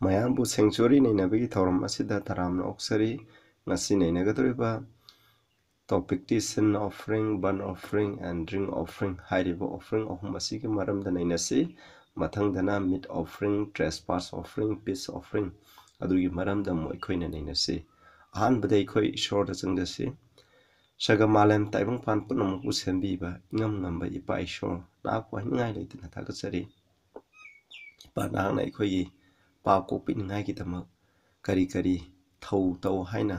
ꯃꯌꯥꯝꯕꯨ ꯁꯦꯡꯆꯨꯔꯤ ꯅꯩꯅꯕꯒꯤ ꯊꯧꯔꯝ ꯑꯁꯤꯗ ꯇꯔꯥꯝꯅ ꯑꯣꯛꯆꯔꯤ. ꯉꯁꯤ ꯅꯩꯅꯒꯗꯧꯔꯤꯕ ꯇꯣꯄꯤꯛꯇꯤ ꯁꯤꯟ offering, burn offering and drink offering ꯍꯥꯏꯔꯤꯕ ꯑꯣꯐꯔꯤꯡ ꯑꯍꯨꯝ ꯑꯁꯤꯒꯤ ꯃꯔꯝꯗ ꯅꯩꯅꯁꯤ. ꯃꯊꯪꯗꯅ ꯃꯤꯠ ꯑꯣꯐꯔꯤꯡ, ꯇ꯭ꯔꯦꯁꯄꯥꯁ ꯑꯣꯐꯔꯤꯡ, ꯄꯤꯁ ꯑꯣꯐꯔꯤꯡ ꯑꯗꯨꯒꯤ ꯃꯔꯝꯗ ꯑꯃꯨꯛ ꯑꯩꯈꯣꯏꯅ ꯅꯩꯅꯁꯤ. ꯑꯍꯥꯟꯕꯗ ꯑꯩꯈꯣꯏ ꯏꯁꯣꯔꯗ ꯆꯪꯖꯁꯤ. ꯁꯒꯃꯥꯂꯦꯝ ꯇꯥꯏꯕꯪꯄꯥꯟ ꯄꯨꯝꯅꯃꯛꯄꯨ ꯁꯦꯝꯕꯤꯕ ꯏꯉꯝ ꯉꯝꯕ ꯏꯄꯥ ꯏꯁꯣꯔ, ꯅꯍꯥꯛꯄꯨ ꯍꯥꯏꯅꯤꯡꯉꯥꯏ ꯂꯩꯇꯅ ꯊꯥꯒꯠꯆꯔꯤ. ꯏꯄꯥ, ꯅꯍꯥꯛꯅ ꯑꯩꯈꯣꯏꯒꯤ ꯄꯥꯞ ꯀꯣꯛꯄꯤꯅꯤꯡꯉꯥꯏꯒꯤꯗꯃꯛ ꯀꯔꯤ ꯀꯔꯤ ꯊꯧ ꯇꯧ ꯍꯥꯏꯅ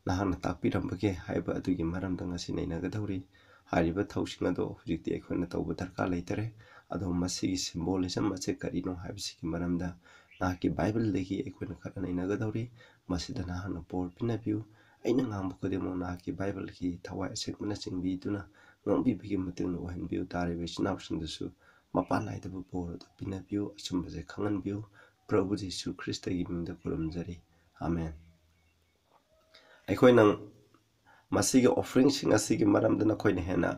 ꯅꯍꯥꯛꯅ ꯇꯥꯛꯄꯤꯔꯝꯕꯒꯦ ꯍꯥꯏꯕ ꯑꯗꯨꯒꯤ ꯃꯔꯝꯗ ꯉꯁꯤ ꯅꯩꯅꯒꯗꯧꯔꯤ. ꯍꯥꯏꯔꯤꯕ ꯊꯧꯁꯤꯡ ꯑꯗꯣ ꯍꯧꯖꯤꯛꯇꯤ ꯑꯩꯈꯣꯏꯅ ꯇꯧꯕ ꯗꯔꯀꯥꯔ ꯂꯩꯇꯔꯦ. ꯑꯗꯣ ꯃꯁꯤꯒꯤ ꯁꯤꯝꯕꯣꯂꯤꯖꯝ ꯑꯁꯤ ꯀꯔꯤꯅꯣ ꯍꯥꯏꯕꯁꯤꯒꯤ ꯃꯔꯝꯗ ꯅꯍꯥꯛꯀꯤ ꯕꯥꯏꯕꯜꯗꯒꯤ ꯑꯩꯈꯣꯏꯅ ꯈꯔ ꯅꯩꯅꯒꯗꯧꯔꯤ. ꯃꯁꯤꯗ ꯅꯍꯥꯛꯅ ꯕꯣꯔ ꯄꯤꯅꯕꯤꯌꯨ. ꯑꯩꯅ ꯉꯥꯡꯕ ꯈꯨꯗꯤꯡꯃꯛ ꯅꯍꯥꯛꯀꯤ ꯕꯥꯏꯕꯜꯒꯤ ꯊꯋꯥꯏ ꯑꯁꯦꯡꯕꯅ ꯆꯤꯡꯕꯤꯗꯨꯅ ꯉꯥꯡꯕꯤꯕꯒꯤ ꯃꯇꯨꯡ ꯑꯣꯏꯍꯟꯕꯤꯌꯨ. ꯇꯥꯔꯤꯕ ꯏꯆꯤꯟ ꯏꯅꯥꯎꯁꯤꯡꯗꯁꯨ ꯃꯄꯥꯟ ꯅꯥꯏꯗꯕ ꯕꯣꯔ ꯑꯗꯨ ꯄꯤꯅꯕꯤꯌꯨ. ꯑꯆꯨꯝꯕꯁꯦ ꯈꯪꯍꯟꯕꯤꯌꯨ. ꯄ꯭ꯔꯚꯨ ꯖꯤꯁꯨ ꯈ꯭ꯔꯤꯁꯇꯒꯤ ꯃꯤꯡꯗ ꯈꯨꯔꯨꯝꯖꯔꯤ. ꯑꯥꯃꯦꯟ. ꯑꯩꯈꯣꯏꯅ ꯃꯁꯤꯒꯤ ꯑꯣꯐꯔꯤꯡꯁꯤꯡ ꯑꯁꯤꯒꯤ ꯃꯔꯝꯗ ꯅꯈꯣꯏꯅ ꯍꯦꯟꯅ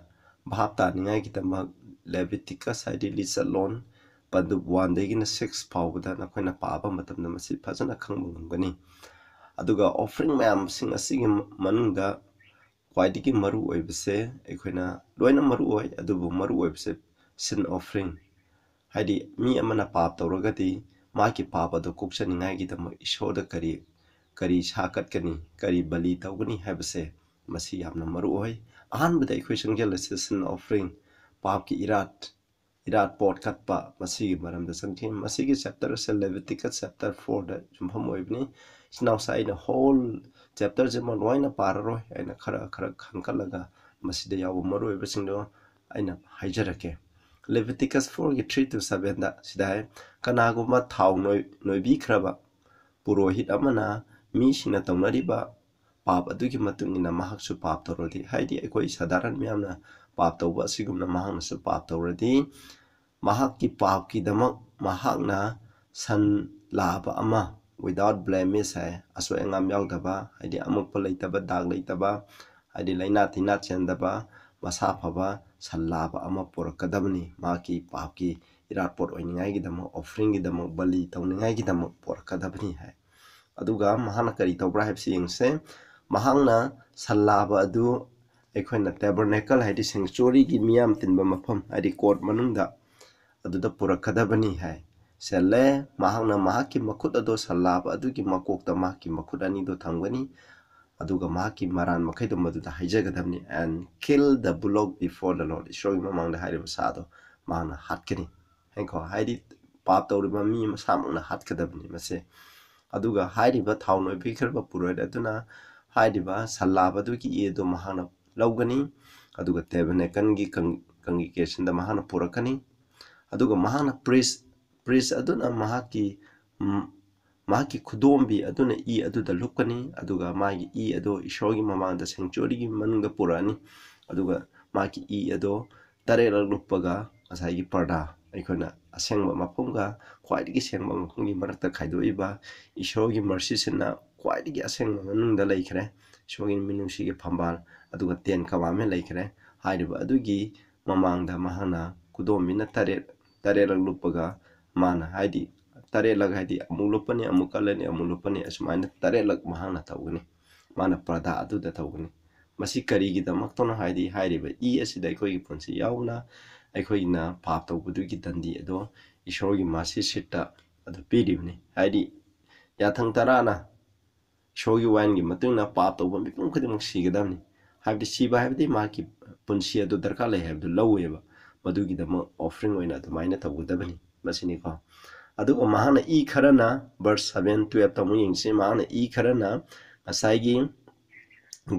ꯚꯥꯞ ꯇꯥꯅꯤꯡꯉꯥꯏꯒꯤꯗꯃꯛ ꯂꯦꯕꯤꯇꯤꯀꯁ ꯍꯥꯏꯗꯤ ꯂꯤꯆꯠꯂꯣꯟ ꯄꯟꯗꯨꯞ 1 - 6 ꯐꯥꯎꯕꯗ ꯅꯈꯣꯏꯅ ꯄꯥꯕ ꯃꯇꯝꯗ ꯃꯁꯤ ꯐꯖꯅ ꯈꯪꯕ ꯉꯝꯒꯅꯤ. ꯑꯗꯨꯒ ꯑꯣꯐꯔꯤꯡ ꯃꯌꯥꯝꯁꯤꯡ ꯑꯁꯤꯒꯤ ꯃꯅꯨꯡꯗ ꯈ꯭ꯋꯥꯏꯗꯒꯤ ꯃꯔꯨ ꯑꯣꯏꯕꯁꯦ ꯑꯩꯈꯣꯏꯅ ꯂꯣꯏꯅ ꯃꯔꯨ ꯑꯣꯏ, ꯑꯗꯨꯕꯨ ꯃꯔꯨ ꯑꯣꯏꯕꯁꯦ ꯁꯤꯟ ꯑꯣꯐꯔꯤꯡ. ꯍꯥꯏꯗꯤ ꯃꯤ ꯑꯃꯅ ꯄꯥꯞ ꯇꯧꯔꯒꯗꯤ ꯃꯥꯒꯤ ꯄꯥꯞ ꯑꯗꯨ ꯀꯣꯛꯆꯅꯤꯡꯉꯥꯏꯒꯤꯗꯃꯛ ꯏꯁꯣꯔꯗ ꯀꯔꯤ ꯁꯥꯀꯠꯀꯅꯤ, ꯀꯔꯤ ꯕꯂꯤ ꯇꯧꯒꯅꯤ ꯍꯥꯏꯕꯁꯦ ꯃꯁꯤ ꯌꯥꯝꯅ ꯃꯔꯨ ꯑꯣꯏ. ꯑꯍꯥꯟꯕꯗ ꯑꯩꯈꯣꯏ ꯆꯪꯁꯤꯜꯂꯁꯤ ꯁꯤꯟ ꯑꯣꯐꯔꯤꯡ, ꯄꯥꯞꯀꯤ ꯏꯔꯥꯠ ꯄꯣꯠ ꯀꯠꯄ, ꯃꯁꯤꯒꯤ ꯃꯔꯝꯗ ꯆꯪꯈꯤ. ꯃꯁꯤꯒꯤ ꯆꯦꯞꯇꯔ ꯑꯁꯤ ꯂꯦꯕꯤꯇꯤꯀꯁ ꯆꯦꯞꯇꯔ 4ꯗ ꯌꯨꯝꯐꯝ ꯑꯣꯏꯕꯅꯤ. ꯏꯆꯤꯟꯅꯥꯎꯁꯥ, ꯑꯩꯅ ꯍꯣꯜ ꯆꯦꯞꯇꯔꯁꯤꯃ ꯂꯣꯏꯅ ꯄꯥꯔꯔꯣꯏ. ꯑꯩꯅ ꯈꯔ ꯈꯟꯀꯠꯂꯒ ꯃꯁꯤꯗ ꯌꯥꯎꯕ ꯃꯔꯨꯑꯣꯏꯕꯁꯤꯡꯗꯣ ꯑꯩꯅ ꯍꯥꯏꯖꯔꯛꯀꯦ. ꯂꯦꯕꯤꯇꯤꯀꯁ 4ꯒꯤ 3-7ꯗ ꯁꯤꯗ ꯍꯥꯏ, ꯀꯅꯥꯒꯨꯝꯕ ꯊꯥꯎ ꯅꯣꯏꯕꯤꯈ꯭ꯔꯕ ꯄꯨꯔꯣꯍꯤꯠ ꯑꯃꯅ ꯃꯤꯁꯤꯡꯅ ꯇꯧꯅꯔꯤꯕ ꯄꯥꯞ ꯑꯗꯨꯒꯤ ꯃꯇꯨꯡ ꯏꯟꯅ ꯃꯍꯥꯛꯁꯨ ꯄꯥꯞ ꯇꯧꯔꯗꯤ, ꯍꯥꯏꯗꯤ ꯑꯩꯈꯣꯏ ꯁꯥꯙꯥꯔꯟ ꯃꯤꯌꯥꯝꯅ ꯄꯥꯞ ꯇꯧꯕ ꯑꯁꯤꯒꯨꯝꯅ ꯃꯍꯥꯛꯅꯁꯨ ꯄꯥꯞ ꯇꯧꯔꯗꯤ, ꯃꯍꯥꯛꯀꯤ ꯄꯥꯞꯀꯤꯗꯃꯛ ꯃꯍꯥꯛꯅ ꯁꯟ ꯂꯥꯕ ꯑꯃ ꯋꯤꯗꯥꯎꯠ ꯕ꯭ꯂꯦꯃꯤꯁ ꯍꯥꯏ, ꯑꯁꯣꯏ ꯑꯉꯥꯝ ꯌꯥꯎꯗꯕ, ꯍꯥꯏꯗꯤ ꯑꯃꯣꯠꯄ ꯂꯩꯇꯕ, ꯗꯥꯛ ꯂꯩꯇꯕ, ꯍꯥꯏꯗꯤ ꯂꯩꯅꯥ ꯇꯤꯟꯅꯥ ꯆꯦꯟꯗꯕ, ꯃꯁꯥ ꯐꯕ ꯁꯟ ꯂꯥꯕ ꯑꯃ ꯄꯣꯔꯛꯀꯗꯕꯅꯤ. ꯃꯍꯥꯛꯀꯤ ꯄꯥꯞꯀꯤ ꯏꯔꯥꯠꯄꯣꯠ ꯑꯣꯏꯅꯤꯡꯉꯥꯏꯒꯤꯗꯃꯛ, ꯑꯣꯐꯔꯤꯡꯒꯤꯗꯃꯛ, ꯕꯂꯤ ꯇꯧꯅꯤꯡꯉꯥꯏꯒꯤꯗꯃꯛ ꯄꯣꯔꯛꯀꯗꯕꯅꯤ ꯍꯥꯏ. ꯑꯗꯨꯒ ꯃꯍꯥꯛꯅ ꯀꯔꯤ ꯇꯧꯕ꯭ꯔꯥ ꯍꯥꯏꯕꯁꯤ ꯌꯦꯡꯁꯦ. ꯃꯍꯥꯛꯅ ꯁꯟ ꯂꯥꯕ ꯑꯗꯨ ꯑꯩꯈꯣꯏꯅ ꯇꯦꯕꯔꯅꯦꯀꯜ ꯍꯥꯏꯗꯤ ꯁꯦꯡꯆꯨꯔꯤꯒꯤ ꯃꯤꯌꯥꯝ ꯇꯤꯟꯕ ꯃꯐꯝ, ꯍꯥꯏꯗꯤ ꯀꯣꯔꯠ ꯃꯅꯨꯡꯗ ꯑꯗꯨꯗ ꯄꯨꯔꯛꯀꯗꯕꯅꯤ ꯍꯥꯏ. ꯁꯦꯜꯂꯦ, ꯃꯍꯥꯛꯅ ꯃꯍꯥꯛꯀꯤ ꯃꯈꯨꯠ ꯑꯗꯨ ꯁꯟ ꯂꯥꯕ ꯑꯗꯨꯒꯤ ꯃꯀꯣꯛꯇ ꯃꯍꯥꯛꯀꯤ ꯃꯈꯨꯠ ꯑꯅꯤꯗꯨ ꯊꯝꯒꯅꯤ. ꯑꯗꯨꯒ ꯃꯍꯥꯛꯀꯤ ꯃꯔꯥꯟ ꯃꯈꯩꯗꯨ ꯃꯗꯨꯗ ꯍꯩꯖꯒꯗꯕꯅꯤ. ꯑꯦꯟ ꯀꯤꯜ ꯗ ꯕꯨꯂꯣꯛ ꯕꯤꯐꯣꯔ ꯗ ꯂꯣꯔꯗ, ꯏꯁꯣꯔꯒꯤ ꯃꯃꯥꯡꯗ ꯍꯥꯏꯔꯤꯕ ꯁꯥꯗꯣ ꯃꯍꯥꯛꯅ ꯍꯥꯠꯀꯅꯤ. ꯍꯥꯏꯗꯤ ꯄꯥꯞ ꯇꯧꯔꯤꯕ ꯃꯤ ꯃꯁꯥꯃꯛꯅ ꯍꯥꯠꯀꯗꯕꯅꯤ ꯃꯁꯦ. ꯑꯗꯨꯒ ꯍꯥꯏꯔꯤꯕ ꯊꯥꯎ ꯅꯣꯏꯕꯤꯈ꯭ꯔꯕ ꯄꯨꯔꯣꯍꯤꯠ ꯑꯗꯨꯅ ꯍꯥꯏꯔꯤꯕ ꯁꯟ ꯂꯥꯕ ꯑꯗꯨꯒꯤ ꯏ ꯑꯗꯨ ꯃꯍꯥꯛꯅ ꯂꯧꯒꯅꯤ. ꯑꯗꯨꯒ ꯇꯦꯕꯔꯅꯦꯀꯜꯒꯤ ꯀꯪꯒꯤꯒꯦꯁꯟꯗ ꯃꯍꯥꯛꯅ ꯄꯨꯔꯛꯀꯅꯤ. ꯑꯗꯨꯒ ꯃꯍꯥꯛꯅ ꯄ꯭ꯔꯤꯁ ꯑꯗꯨꯅ ꯃꯍꯥꯛꯀꯤ ꯈꯨꯗꯣꯝꯕꯤ ꯑꯗꯨꯅ ꯏ ꯑꯗꯨꯗ ꯂꯨꯞꯀꯅꯤ. ꯑꯗꯨꯒ ꯃꯥꯒꯤ ꯏ ꯑꯗꯣ ꯏꯁꯣꯔꯒꯤ ꯃꯃꯥꯡꯗ ꯁꯦꯡꯆꯨꯔꯤꯒꯤ ꯃꯅꯨꯡꯗ ꯄꯨꯔꯛꯑꯅꯤ. ꯑꯗꯨꯒ ꯃꯥꯒꯤ ꯏ ꯑꯗꯣ 3ꯔꯛ ꯂꯨꯞꯄꯒ ꯉꯁꯥꯏꯒꯤ ꯄꯔꯗꯥ, ꯑꯩꯈꯣꯏꯅ ꯑꯁꯦꯡꯕ ꯃꯐꯝꯒ ꯈ꯭ꯋꯥꯏꯗꯒꯤ ꯁꯦꯡꯕ ꯃꯐꯝꯒꯤ ꯃꯔꯛꯇ ꯈꯥꯏꯗꯣꯛꯏꯕ ꯏꯁꯣꯔꯒꯤ ꯃꯔꯁꯤꯁꯤꯅ ꯈ꯭ꯋꯥꯏꯗꯒꯤ ꯑꯁꯦꯡꯕ ꯃꯅꯨꯡꯗ ꯂꯩꯈ꯭ꯔꯦ. ꯏꯁꯣꯔꯒꯤ ꯃꯤꯅꯨꯡꯁꯤꯒꯤ ꯐꯝꯕꯥꯜ, ꯑꯗꯨꯒ 10 ꯀꯃꯥꯟꯃꯦꯟ ꯂꯩꯈ꯭ꯔꯦ. ꯍꯥꯏꯔꯤꯕ ꯑꯗꯨꯒꯤ ꯃꯃꯥꯡꯗ ꯃꯍꯥꯛꯅ ꯈꯨꯗꯣꯝꯕꯤꯅ 3ꯔꯛ ꯂꯨꯞꯄꯒ ꯃꯥꯅ, ꯍꯥꯏꯗꯤ 3ꯔꯛ ꯍꯥꯏꯗꯤ ꯑꯃꯨꯛ ꯂꯨꯞꯄꯅꯤ, ꯑꯃꯨꯛ ꯀꯜꯂꯅꯤ, ꯑꯃꯨꯛ ꯂꯨꯞꯄꯅꯤ, ꯑꯁꯨꯃꯥꯏꯅ 3ꯔꯛ ꯃꯍꯥꯛꯅ ꯇꯧꯒꯅꯤ. ꯃꯥꯅ ꯄꯔꯗꯥ ꯑꯗꯨꯗ ꯇꯧꯒꯅꯤ. ꯃꯁꯤ ꯀꯔꯤꯒꯤꯗꯃꯛꯇꯅꯣ ꯍꯥꯏꯗꯤ ꯍꯥꯏꯔꯤꯕ ꯏ ꯑꯁꯤꯗ ꯑꯩꯈꯣꯏꯒꯤ ꯄꯨꯟꯁꯤ ꯌꯥꯎꯅ ꯑꯩꯈꯣꯏꯅ ꯄꯥꯞ ꯇꯧꯕꯗꯨꯒꯤ ꯗꯟꯗꯤ ꯑꯗꯣ ꯏꯁꯣꯔꯒꯤ ꯃꯥꯁꯤ ꯁꯤꯠꯇ ꯑꯗꯨ ꯄꯤꯔꯤꯕꯅꯤ. ꯍꯥꯏꯗꯤ ꯌꯥꯊꯪ 10ꯅ ꯏꯁꯣꯔꯒꯤ ꯋꯥꯏꯟꯒꯤ ꯃꯇꯨꯡꯗ ꯄꯥꯞ ꯇꯧꯕ ꯃꯤꯄꯨꯝ ꯈꯨꯗꯤꯡꯃꯛ ꯁꯤꯒꯗꯕꯅꯤ. ꯍꯥꯏꯕꯗꯤ ꯁꯤꯕ ꯍꯥꯏꯕꯗꯤ ꯃꯥꯒꯤ ꯄꯨꯟꯁꯤ ꯑꯗꯨ ꯗꯔꯀꯥꯔ ꯂꯩ ꯍꯥꯏꯕꯗꯨ ꯂꯧꯋꯦꯕ. ꯃꯗꯨꯒꯤꯗꯃꯛ ꯑꯣꯐꯔꯤꯡ ꯑꯣꯏꯅ ꯑꯗꯨꯃꯥꯏꯅ ꯇꯧꯒꯗꯕꯅꯤ. ꯃꯁꯤꯅꯤꯀꯣ. ꯑꯗꯨꯒ ꯃꯍꯥꯛꯅ ꯏ ꯈꯔꯅ, ꯚꯔꯁ 7-12ꯇ ꯑꯃꯨꯛ ꯌꯦꯡꯁꯤ. ꯃꯍꯥꯛꯅ ꯏ ꯈꯔꯅ ꯉꯁꯥꯏꯒꯤ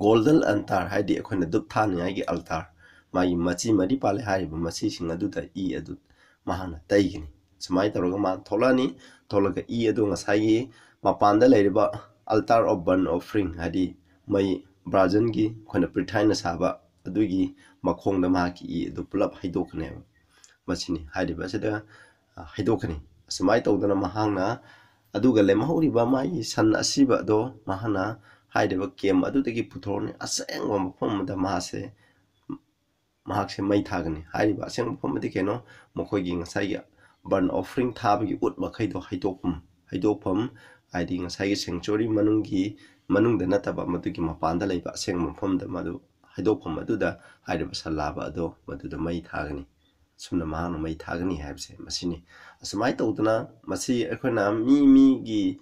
ꯒꯣꯜꯗꯟ ꯑꯜꯇꯥꯔ, ꯍꯥꯏꯗꯤ ꯑꯩꯈꯣꯏꯅ ꯙꯨꯞ ꯊꯥꯅꯤꯡꯉꯥꯏꯒꯤ ꯑꯜꯇꯥꯔ, ꯃꯥꯒꯤ ꯃꯆꯤ 4 ꯄꯥꯜꯂꯦ ꯍꯥꯏꯔꯤꯕ ꯃꯆꯤꯁꯤꯡ ꯑꯗꯨꯗ ꯏ ꯑꯗꯨ ꯃꯍꯥꯛꯅ ꯇꯩꯒꯅꯤ. ꯁꯨꯃꯥꯏꯅ ꯇꯧꯔꯒ ꯃꯥ ꯊꯣꯛꯂꯛꯑꯅꯤ. ꯊꯣꯛꯂꯒ ꯏ ꯑꯗꯨ ꯉꯁꯥꯏꯒꯤ ꯃꯄꯥꯟꯗ ꯂꯩꯔꯤꯕ ꯑꯜꯇꯥꯔ ꯑꯣꯐ ꯕꯔꯟ ꯑꯣꯐꯔꯤꯡ, ꯍꯥꯏꯗꯤ ꯃꯩ ꯕ꯭ꯔꯥꯖꯟꯒꯤ ꯑꯩꯈꯣꯏꯅ ꯄ꯭ꯔꯤꯊꯥꯏꯅ ꯁꯥꯕ ꯑꯗꯨꯒꯤ ꯃꯈꯣꯡꯗ ꯃꯍꯥꯛꯀꯤ ꯏ ꯑꯗꯨ ꯄꯨꯂꯞ ꯍꯩꯗꯣꯛꯀꯅꯦꯕ. ꯃꯁꯤꯅꯤ ꯍꯥꯏꯔꯤꯕ ꯑꯁꯤꯗ ꯍꯩꯗꯣꯛꯀꯅꯤ. ꯑꯁꯨꯃꯥꯏꯅ ꯇꯧꯗꯅ ꯃꯍꯥꯛꯅ ꯑꯗꯨꯒ ꯂꯦꯝꯍꯧꯔꯤꯕ ꯃꯥꯒꯤ ꯁꯟ ꯑꯁꯤꯕ ꯑꯗꯣ ꯃꯍꯥꯛꯅ ꯍꯥꯏꯔꯤꯕ ꯀꯦꯝ ꯑꯗꯨꯗꯒꯤ ꯄꯨꯊꯣꯛꯑꯅꯤ. ꯑꯁꯦꯡꯕ ꯃꯐꯝ ꯑꯃꯗ ꯃꯍꯥꯛꯁꯦ ꯃꯩ ꯊꯥꯒꯅꯤ. ꯍꯥꯏꯔꯤꯕ ꯑꯁꯦꯡꯕ ꯃꯐꯝ ꯑꯃꯗꯤ ꯀꯩꯅꯣ? ꯃꯈꯣꯏꯒꯤ ꯉꯁꯥꯏꯒꯤ ꯕꯔꯟ ꯑꯣꯐꯔꯤꯡ ꯊꯥꯕꯒꯤ ꯎꯠ ꯃꯈꯩꯗꯣ ꯍꯩꯗꯣꯛꯐꯝ, haidokpham haidi ngasai sanctuary manungda nataba madugi mapanda leiba aseng mafamda madu haidokpham aduda hairiba salaba ado maduda mai thagani sumna mahana mai thagani haibse masini asmai tawduna masi akhona mi gi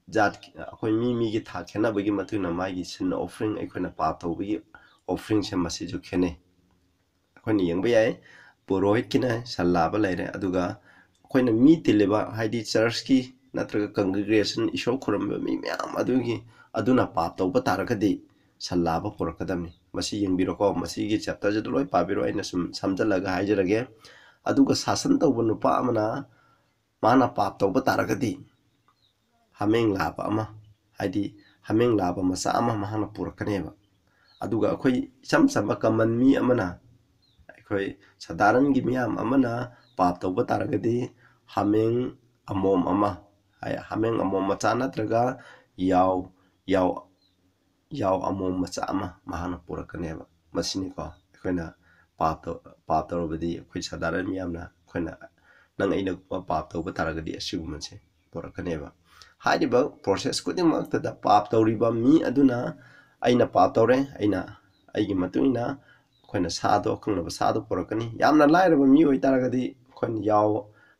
jat akoi mi gi tha khena bagi matuna mai gi sin offering akhona pa tawbagi offering se masi ju khene akhoni yengba yai purohit kina salaba leire aduga akhona mi tileba haidi church ki natraga congregation isol khuramba mi myam adugi aduna pap tawba taragadi salaba purakadamni masi yengbiroko masi gi chapter je loi pabiro aina samjalaga haijarage aduga sasan tawba nupa amana mana pap tawba taragadi hameng laba ama haidi hameng laba masa ama mahana purakaneba aduga akhoi samsamba kaman mi amana akhoi sadaran gi miyam amana pap tawba taragadi hameng amom ama hameng amom macha natraga yaw amom macha ama mahana purakaneba masini ko akhona pap tawbadi akhoi sadaran miyamna akhona nang aina pap tawba taragadi asigumanse purakaneba hairiba process kudimak tada pap tawriba mi aduna aina pap tawre aina aigi matuina akhona sado khangnaba sado purakani yamna lairaba mi oi taragadi akhona yaw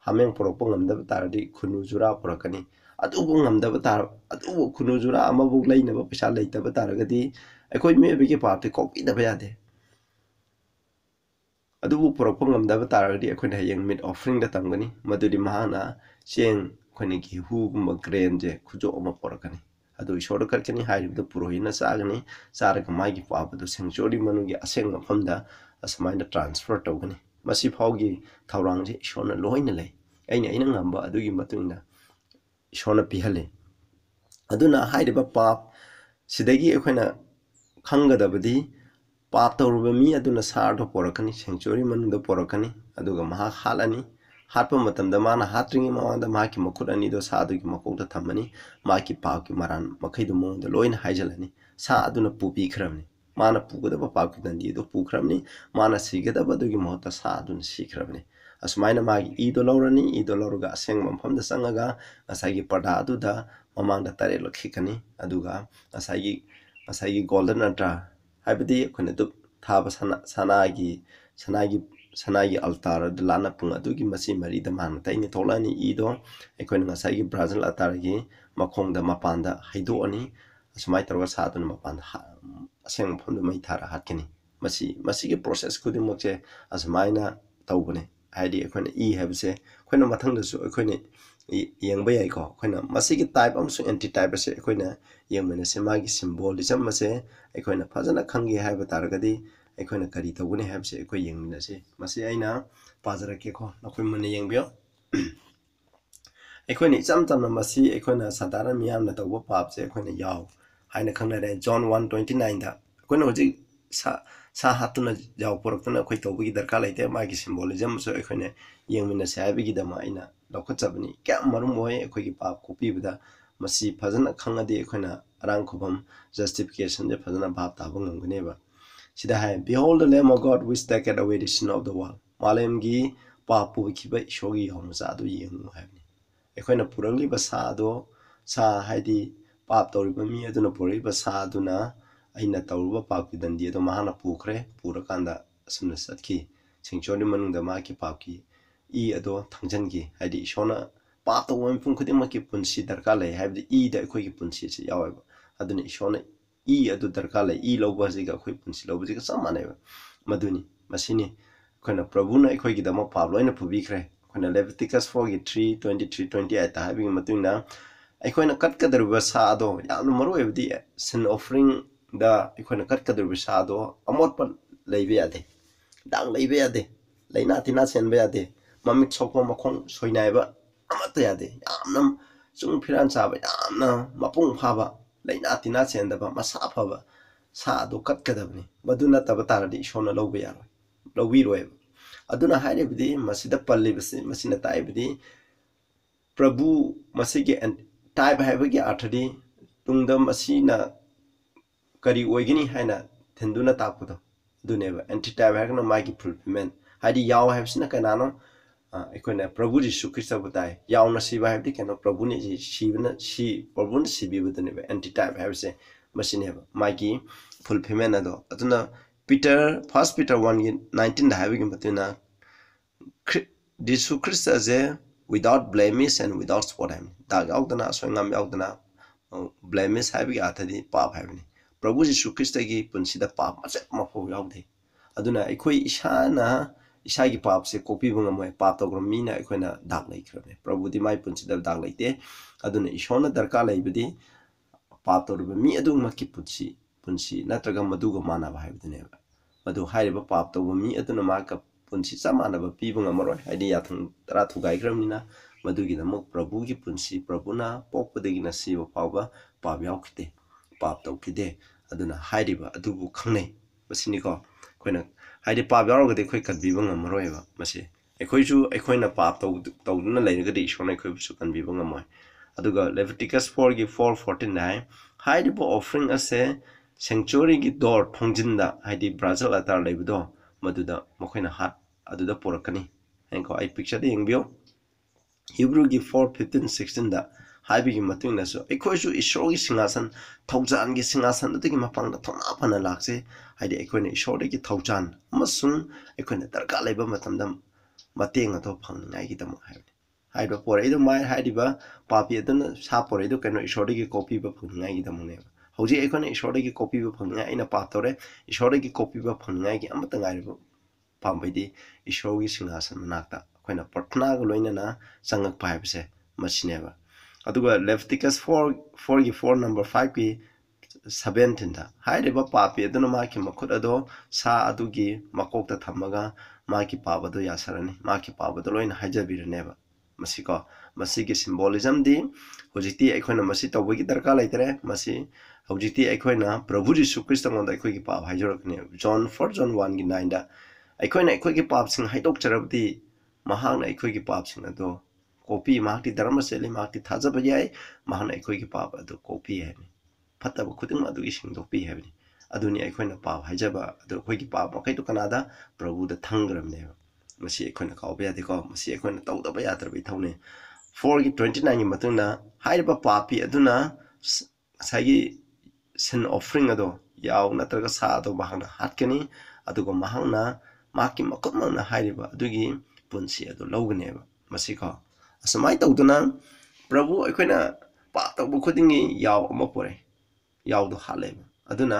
hameng purakpa ngamdaba taradi khunu jura purakani adubu ngamdaba tar adubu khunu jura amabu leinaba paisa leitaba taragadi akhoi me bigi papti kokidaba yade adubu purakpa ngamdaba taragadi akhona hayeng mid offering da tamgani madudi mahana cheng akhona gi hugumba grain je khujo ama purakani adu isor karkani hairibda purohina sagani saraga magi papadu sanctuary manugi aseng mafamda asmaina transfer tawgani masi phawgi thawrang je isona loina lei aina ngamba adugi matungna isona pihale aduna hairiba pap sidagi akhona khangadabadi pap tawruba mi aduna sardo porakani sanctuary manunda porakani aduga maha halani hatpa matamda mana hatringi mawanda maki makut ani do sa adugi makokta thamani maki paki maran makhaidu mongda loina haijalani sa aduna pupi khramni mana pugadaba paki dandi do pukramni mana sigadaba adugi mohta sa aduna sikhrabni asmaina magi ido lorani ido loruga aseng mamfamda sangaga asagi pada aduda mamangda tare lakhikani aduga asagi golden atra haibadi khone du thaba sanagi altar lana pung adugi masi mari da man taini tolani ido ekon ngasai brazil atargi makhongda mapanda haido ani asmai tarwa sadun mapanda aseng phonda mai thara hatkini masi ge process kudi mokche asmaina tawbune haidi ekon habse khona mathangda su ekon yengba yai ko khona masi ge type amsu anti type se ekon yengmena se magi symbolism mase ekon phajana khangi haiba targadi ekon kari tawbune habse ekon yengmena se masi aina pajarake ko nakoi mane yengbyo ekon icham tamna masi ekon sadaran miyamna tawba papse ekon yaw haina khangnare John 1:29 da ekon hoji sa hatuna jaw poraktuna khoi tawbagi darkar laite magi symbolism so ekon yengmena se haibigi dama aina lokachabni kyam marum moy ekoi pap kopi bida masi phajana khangadi ekon arang khobam justification de phajana bhab tabang nganeba sida hai behold the lamb of God which taketh away the sin of the world malem gi papu khiba ishogi homsa adu yengu haibni ekhoina purangli ba sa do sa haidi pap toriba mi aduna puriba sa aduna aina tawruba pap ki dandi do mahana pukhre purakanda asumna satki singchoni manungda ma ki pap ki I ado thangjangi haidi shona pap to wan pung khudima ki punsi darka lai haidi I da khoi ki punsi se yaweba aduna shona I adu darka lai I lawba jiga khoi punsi lawba jiga samane maduni masini khona prabhuna khoi ki dama pap loina pubikhre khona Leviticus 4:3-23-28 ta habi matungna khona katkadruba sa do yamna maru ebdi sin offering da khona katkadruba sa do amot pa leibe ade dang leibe ade leina tina senbe ade mamit sokpa makhong soinaiba amata yade yamna chung phiran chaba yamna mapung phaba leina tina sendaba masa phaba sa do katkadabni maduna tabataradi shona lawbe yaro lawbi roy aduna hairibdi masida pallibasi masina taibdi prabhu masige type haibagi athadi tungda masina kari oigini haina thenduna tapudo duneba anti type hagna magi fulfillment hadi yaw habsina kanano ꯑꯩꯈꯣꯏꯅ ꯄ꯭ꯔꯚꯨ ꯖꯤꯁꯨ ꯈ꯭ꯔꯤꯁꯇꯕꯨ ꯇꯥꯏ ꯌꯥꯎꯅ ꯁꯤꯕ ꯍꯥꯏꯕꯗꯤ ꯀꯩꯅꯣ ꯄ꯭ꯔꯚꯨꯅ ꯄ꯭ꯔꯚꯨꯅ ꯁꯤꯕꯤꯕꯗꯨꯅꯦꯕ ꯑꯦꯟꯇꯤꯇꯥꯏꯞ ꯍꯥꯏꯕꯁꯦ ꯃꯁꯤꯅꯦꯕ ꯃꯥꯒꯤ fulfilment ꯑꯗꯣ ꯑꯗꯨꯅ ꯐꯥꯔꯁ ꯄꯤꯇꯔ 1:19 ꯍꯥꯏꯕꯒꯤ ꯃꯇꯨꯡꯏꯟꯅ ꯖꯤꯁꯨ ꯈ꯭ꯔꯤꯁꯇ ꯑꯁꯦ without blemish and without spot ꯍꯥꯏꯕꯅꯤ ꯗꯥꯛ ꯌꯥꯎꯗꯅ ꯑꯁꯣꯏꯉꯥꯝ ꯌꯥꯎꯗꯅ blemish ꯍꯥꯏꯕꯒꯤ ꯑꯔꯊꯗꯤ ꯄꯥꯞ ꯍꯥꯏꯕꯅꯤ ꯄ꯭ꯔꯚꯨ ꯖꯤꯁꯨ ꯈ꯭ꯔꯤꯁꯇꯒꯤ ꯄꯨꯟꯁꯤꯗ ꯄꯥꯞ ꯃꯆꯦꯠ ꯑꯃꯐꯥꯎ ꯌꯥꯎꯗꯦ ꯑꯗꯨꯅ ꯑꯩꯈꯣꯏ ꯏꯁꯥꯅ ꯏꯁꯥꯒꯤ ꯄꯥꯞꯁꯦ ꯀꯣꯛꯄꯤꯕ ꯉꯝꯃꯣꯏ ꯄꯥꯞ ꯇꯧꯈ꯭ꯔꯕ ꯃꯤꯅ ꯑꯩꯈꯣꯏꯅ ꯗꯥꯛ ꯂꯩꯈ꯭ꯔꯕꯅꯤ ꯄ꯭ꯔꯚꯨꯗꯤ ꯃꯥꯏ ꯄꯨꯟꯁꯤꯗ ꯗꯥꯛ ꯂꯩꯇꯦ ꯑꯗꯨꯅ ꯏꯁꯣꯔꯅ ꯗꯔꯀꯥꯔ ꯂꯩꯕꯗꯤ ꯄꯥꯞ ꯇꯧꯔꯤꯕ ꯃꯤ ꯑꯗꯨꯃꯛꯀꯤ ꯄꯨꯟꯁꯤ ꯅꯠꯇ꯭ꯔꯒ ꯃꯗꯨꯒ ꯃꯥꯟꯅꯕ ꯍꯥꯏꯕꯗꯨꯅꯦꯕ ꯃꯗꯨ ꯍꯥꯏꯔꯤꯕ ꯄꯥꯞ ꯇꯧꯕ ꯃꯤ ꯑꯗꯨꯅ ꯃꯥꯒ ꯄꯨꯟꯁꯤ ꯆꯞ ꯃꯥꯟꯅꯕ ꯄꯤꯕ ꯉꯝꯃꯔꯣꯏ ꯍꯥꯏꯗꯤ ꯌꯥꯊꯪ ꯇꯔꯥ ꯊꯨꯒꯥꯏꯈ꯭ꯔꯕꯅꯤꯅ ꯃꯗꯨꯒꯤꯗꯃꯛ ꯄ꯭ꯔꯚꯨꯒꯤ ꯄꯨꯟꯁꯤ ꯄ꯭ꯔꯚꯨꯅ ꯄꯣꯛꯄꯗꯒꯤꯅ ꯁꯤꯕ ꯐꯥꯎꯕ ꯄꯥꯞ ꯌꯥꯎꯈꯤꯗꯦ ꯄꯥꯞ ꯇꯧꯈꯤꯗꯦ ꯑꯗꯨꯅ ꯍꯥꯏꯔꯤꯕ ꯑꯗꯨꯕꯨ ꯈꯪꯅꯩ ꯃꯁꯤꯅꯤꯀꯣ ꯑꯩꯈꯣꯏꯅ ꯍꯥꯏꯗꯤ ꯄꯥꯞ ꯌꯥꯎꯔꯒꯗꯤ ꯑꯩꯈꯣꯏ ꯀꯟꯕꯤꯕ ꯉꯝꯃꯔꯣꯏꯕ ꯃꯁꯤ ꯑꯩꯈꯣꯏꯅ ꯄꯥꯞ ꯇꯧꯗꯨꯅ ꯂꯩꯔꯒꯗꯤ ꯏꯁꯣꯔꯅ ꯑꯩꯈꯣꯏꯕꯨꯁꯨ ꯀꯟꯕꯤꯕ ꯉꯝꯃꯣꯏ ꯑꯗꯨꯒ ꯂꯦꯚꯤꯇꯤꯀꯁ 4:4-14 ꯍꯥꯏ ꯍꯥꯏꯔꯤꯕ ꯑꯣꯐꯔꯤꯡ ꯑꯁꯦ ꯁꯦꯡꯆꯨꯔꯤꯒꯤ ꯗꯣꯔ ꯊꯣꯡꯖꯤꯟꯗ ꯍꯥꯏꯗꯤ ꯕ꯭ꯔꯥꯖꯜ ꯑꯇꯥꯔ ꯂꯩꯕꯗꯣ ꯃꯗꯨꯗ ꯃꯈꯣꯏꯅ ꯑꯗꯨꯗ ꯄꯨꯔꯛꯀꯅꯤ ꯍꯥꯏꯀꯣ ꯑꯩ ꯄꯤꯛꯆꯔꯗ ꯌꯦꯡꯕꯤꯌꯨ ꯍꯤꯕ꯭ꯔꯨꯒꯤ 4:15-16 ꯍꯥꯏꯕꯒꯤ ꯃꯇꯨꯡꯏꯟꯅꯁꯨ ꯑꯩꯈꯣꯏꯁꯨ ꯏꯁꯣꯔꯒꯤ ꯁꯤꯡꯍꯥꯁꯟ ꯊꯧꯖꯥꯟꯒꯤ ꯁꯤꯡꯍꯥꯁꯟ ꯑꯗꯨꯒꯤ ꯃꯄꯥꯡꯗ ꯊꯧꯅꯥ ꯐꯅ ꯂꯥꯛꯆꯩ ꯍꯥꯏꯗꯤ ꯑꯩꯈꯣꯏꯅ ꯏꯁꯣꯔꯗꯒꯤ ꯊꯧꯖꯥꯟ ꯑꯃꯁꯨꯡ ꯑꯩꯈꯣꯏꯅ ꯗꯔꯀꯥꯔ ꯂꯩꯕ ꯃꯇꯝꯗ ꯃꯇꯦꯡ ꯑꯗꯨ ꯐꯪꯅꯤꯡꯉꯥꯏꯒꯤꯗꯃꯛ ꯍꯥꯏꯕꯅꯤ ꯍꯥꯏꯔꯤꯕ ꯄꯣꯔꯛꯏꯗꯨ ꯍꯥꯏꯔꯤꯕ ꯄꯥꯄꯤ ꯑꯗꯨꯅ ꯁꯥ ꯄꯣꯔꯛꯏꯗꯨ ꯀꯩꯅꯣ ꯏꯁꯣꯔꯗꯒꯤ ꯀꯣꯛꯄꯤꯕ ꯐꯪꯅꯤꯡꯉꯥꯏꯒꯤꯗꯃꯛꯅꯦꯕ ꯍꯧꯖꯤꯛ ꯑꯩꯈꯣꯏꯅ ꯏꯁꯣꯔꯗꯒꯤ ꯀꯣꯛꯄꯤꯕ ꯐꯪꯅꯤꯡꯉꯥꯏ ꯑꯩꯅ ꯄꯥꯞ ꯇꯧꯔꯦ ꯏꯁꯣꯔꯗꯒꯤ ꯀꯣꯛꯄꯤꯕ ꯐꯪꯅꯤꯡꯉꯥꯏꯒꯤ ꯑꯃꯠꯇ ꯉꯥꯏꯔꯤꯕ ꯄꯥꯝꯕꯩꯗꯤ ꯏꯁꯣꯔꯒꯤ ꯁꯤꯡꯍꯥꯁꯟ ꯃꯅꯥꯛꯇ ꯑꯩꯈꯣꯏꯅ ꯄ꯭ꯔꯊꯅꯥꯒ ꯂꯣꯏꯅꯅ ꯆꯪꯉꯛꯄ ꯍꯥꯏꯕꯁꯦ ꯃꯁꯤꯅꯦꯕ ꯑꯗꯨꯒ ꯂꯦꯚꯤꯇꯤꯀꯁ 4 ꯅꯝꯕꯔ 5:17 ꯍꯥꯏꯔꯤꯕ ꯄꯥꯄꯤ ꯑꯗꯨꯅ ꯃꯥꯒꯤ ꯃꯈꯨꯠ ꯑꯗꯣ ꯁꯥ ꯑꯗꯨꯒꯤ ꯃꯀꯣꯛꯇ ꯊꯝꯃꯒ ꯃꯥꯒꯤ ꯄꯥꯞ ꯑꯗꯨ ꯌꯥꯁꯔꯅꯤ ꯃꯥꯒꯤ ꯄꯥꯞ ꯑꯗꯨ ꯂꯣꯏꯅ ꯍꯥꯏꯖꯕꯤꯔꯅꯦꯕ ꯃꯁꯤꯒꯤ ꯁꯤꯝꯕꯣꯂꯤꯖꯝꯗꯤ ꯍꯧꯖꯤꯛꯇꯤ ꯑꯩꯈꯣꯏꯅ ꯃꯁꯤ ꯇꯧꯕꯒꯤ ꯗꯔꯀꯥꯔ ꯂꯩꯇ꯭ꯔꯦ ꯃꯁꯤ ꯍꯧꯖꯤꯛꯇꯤ ꯑꯩꯈꯣꯏꯅ ꯄ꯭ꯔꯚꯨ ꯖꯤꯁꯨ ꯈ꯭ꯔꯤꯁꯇꯉꯣꯟꯗ ꯑꯩꯈꯣꯏꯒꯤ ꯄꯥꯞ ꯍꯥꯏꯖꯔꯛꯀꯅꯦꯕ John 1:9 ꯑꯩꯈꯣꯏꯅ ꯑꯩꯈꯣꯏꯒꯤ ꯄꯥꯞꯁꯤꯡ ꯍꯥꯏꯗꯣꯛꯆꯔꯕꯗꯤ ꯃꯍꯥꯛꯅ ꯑꯩꯈꯣꯏꯒꯤ ꯄꯥꯞꯁꯤꯡ ꯑꯗꯣ ꯀꯣꯛꯄꯤ ꯃꯍꯥꯛꯇꯤ ꯙꯔꯃ ꯆꯦꯜꯂꯤ ꯃꯍꯥꯛꯇꯤ ꯊꯥꯖꯕ ꯌꯥꯏ ꯃꯍꯥꯛꯅ ꯑꯩꯈꯣꯏꯒꯤ ꯄꯥꯞ ꯑꯗꯨ ꯀꯣꯛꯄꯤ ꯍꯥꯏꯕꯅꯤ ꯐꯠꯇꯕ ꯈꯨꯗꯤꯡꯃꯛ ꯑꯗꯨꯒꯤ ꯁꯦꯡꯗꯣꯛꯄꯤ ꯍꯥꯏꯕꯅꯤ ꯑꯗꯨꯅꯤ ꯑꯩꯈꯣꯏꯅ ꯄꯥꯞ ꯍꯥꯏꯖꯕ ꯑꯗꯨ ꯑꯩꯈꯣꯏꯒꯤ ꯄꯥꯞ ꯃꯈꯩꯗꯨ ꯀꯅꯥꯗ ꯄ꯭ꯔꯚꯨꯗ ꯊꯪꯈ꯭ꯔꯕꯅꯦꯕ ꯃꯁꯤ ꯑꯩꯈꯣꯏꯅ ꯀꯥꯎꯕ ꯌꯥꯗꯦꯀꯣ ꯃꯁꯤ ꯑꯩꯈꯣꯏꯅ ꯇꯧꯗꯕ ꯌꯥꯗ꯭ꯔꯕ ꯏꯊꯧꯅꯤ 4:29 ꯃꯇꯨꯡꯗ ꯍꯥꯏꯔꯤꯕ ꯄꯥꯄꯤ ꯑꯗꯨꯅ ꯉꯁꯥꯏꯒꯤ ꯁꯤꯟ ꯑꯣꯐꯔꯤꯡ ꯑꯗꯣ ꯌꯥꯎ ꯅꯠꯇ꯭ꯔꯒ ꯁꯥ ꯑꯗꯣ ꯃꯍꯥꯛꯅ ꯍꯥꯠꯀꯅꯤ ꯑꯗꯨꯒ ꯃꯍꯥꯛꯅ ꯃꯍꯥꯛꯀꯤ ꯃꯈꯨꯠꯃꯛꯅ ꯍꯥꯏꯔꯤꯕ ꯑꯗꯨꯒꯤ ꯄꯨꯟꯁꯤ ꯑꯗꯨ ꯂꯧꯒꯅꯦꯕ ꯃꯁꯤꯀꯣ ꯑꯁꯨꯃꯥꯏꯅ ꯇꯧꯗꯨꯅ ꯄ꯭ꯔꯚꯨ ꯑꯩꯈꯣꯏꯅ ꯄꯥꯞ ꯇꯧꯕ ꯈꯨꯗꯤꯡꯒꯤ ꯌꯥꯎ ꯑꯃ ꯄꯨꯔꯛꯑꯦ ꯌꯥꯎꯗꯣ ꯍꯥꯠꯂꯦꯕ ꯑꯗꯨꯅ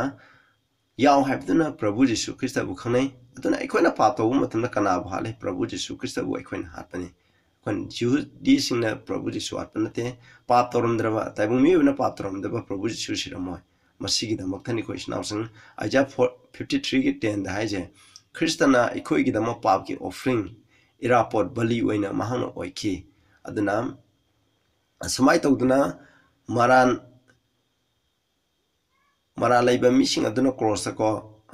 ꯌꯥꯎ ꯍꯥꯏꯕꯗꯨꯅ ꯄ꯭ꯔꯚꯨ ꯖꯤꯁꯨ ꯈ꯭ꯔꯤꯁꯇꯕꯨ ꯈꯪꯅꯩ ꯑꯗꯨꯅ ꯑꯩꯈꯣꯏꯅ ꯄꯥꯞ ꯇꯧꯕ ꯃꯇꯝꯗ ꯀꯅꯥꯕꯨ ꯍꯥꯠꯂꯦ ꯄ꯭ꯔꯚꯨ ꯖꯤꯁꯨ ꯈ꯭ꯔꯤꯁꯇꯕꯨ ꯑꯩꯈꯣꯏꯅ ꯍꯥꯠꯄꯅꯤ ꯑꯩꯈꯣꯏꯅ ꯖꯤꯍꯨꯗꯤꯁꯤꯡꯅ ꯄ꯭ꯔꯚꯨ ꯖꯤꯁꯨ ꯍꯥꯠꯄ ꯅꯠꯇꯦ ꯄꯥꯞ ꯇꯧꯔꯝꯗ꯭ꯔꯕ ꯇꯥꯏꯕꯪ ꯃꯤꯑꯣꯏꯕꯅ ꯄꯥꯞ ꯇꯧꯔꯝꯗꯕ ꯄ꯭ꯔꯚꯨ ꯖꯤꯁꯨ ꯁꯤꯔꯝꯃꯣꯏ ꯃꯁꯤꯒꯤꯗꯃꯛꯇꯅꯤ ꯑꯩꯈꯣꯏ ꯏꯆꯤꯟꯅꯥꯎꯁꯤꯡ ꯑꯥꯏꯖꯥ 53:10 ꯍꯥꯏꯁꯦ ꯈ꯭ꯔꯤꯁꯇꯅ ꯑꯩꯈꯣꯏꯒꯤꯗꯃꯛ ꯄꯥꯞꯀꯤ ꯑꯣꯐꯔꯤꯡ ꯏꯔꯥꯄꯣꯠ ꯕꯂꯤ ꯑꯣꯏꯅ ꯃꯍꯥꯛꯅ ꯑꯣꯏꯈꯤ ꯑꯗꯨꯅ ꯑꯁꯨꯃꯥꯏꯅ ꯇꯧꯗꯨꯅ ꯃꯔꯥꯜ ꯂꯩꯕ ꯃꯤꯁꯤꯡ ꯑꯗꯨꯅ ꯀ꯭ꯔꯣꯁꯇꯀꯣ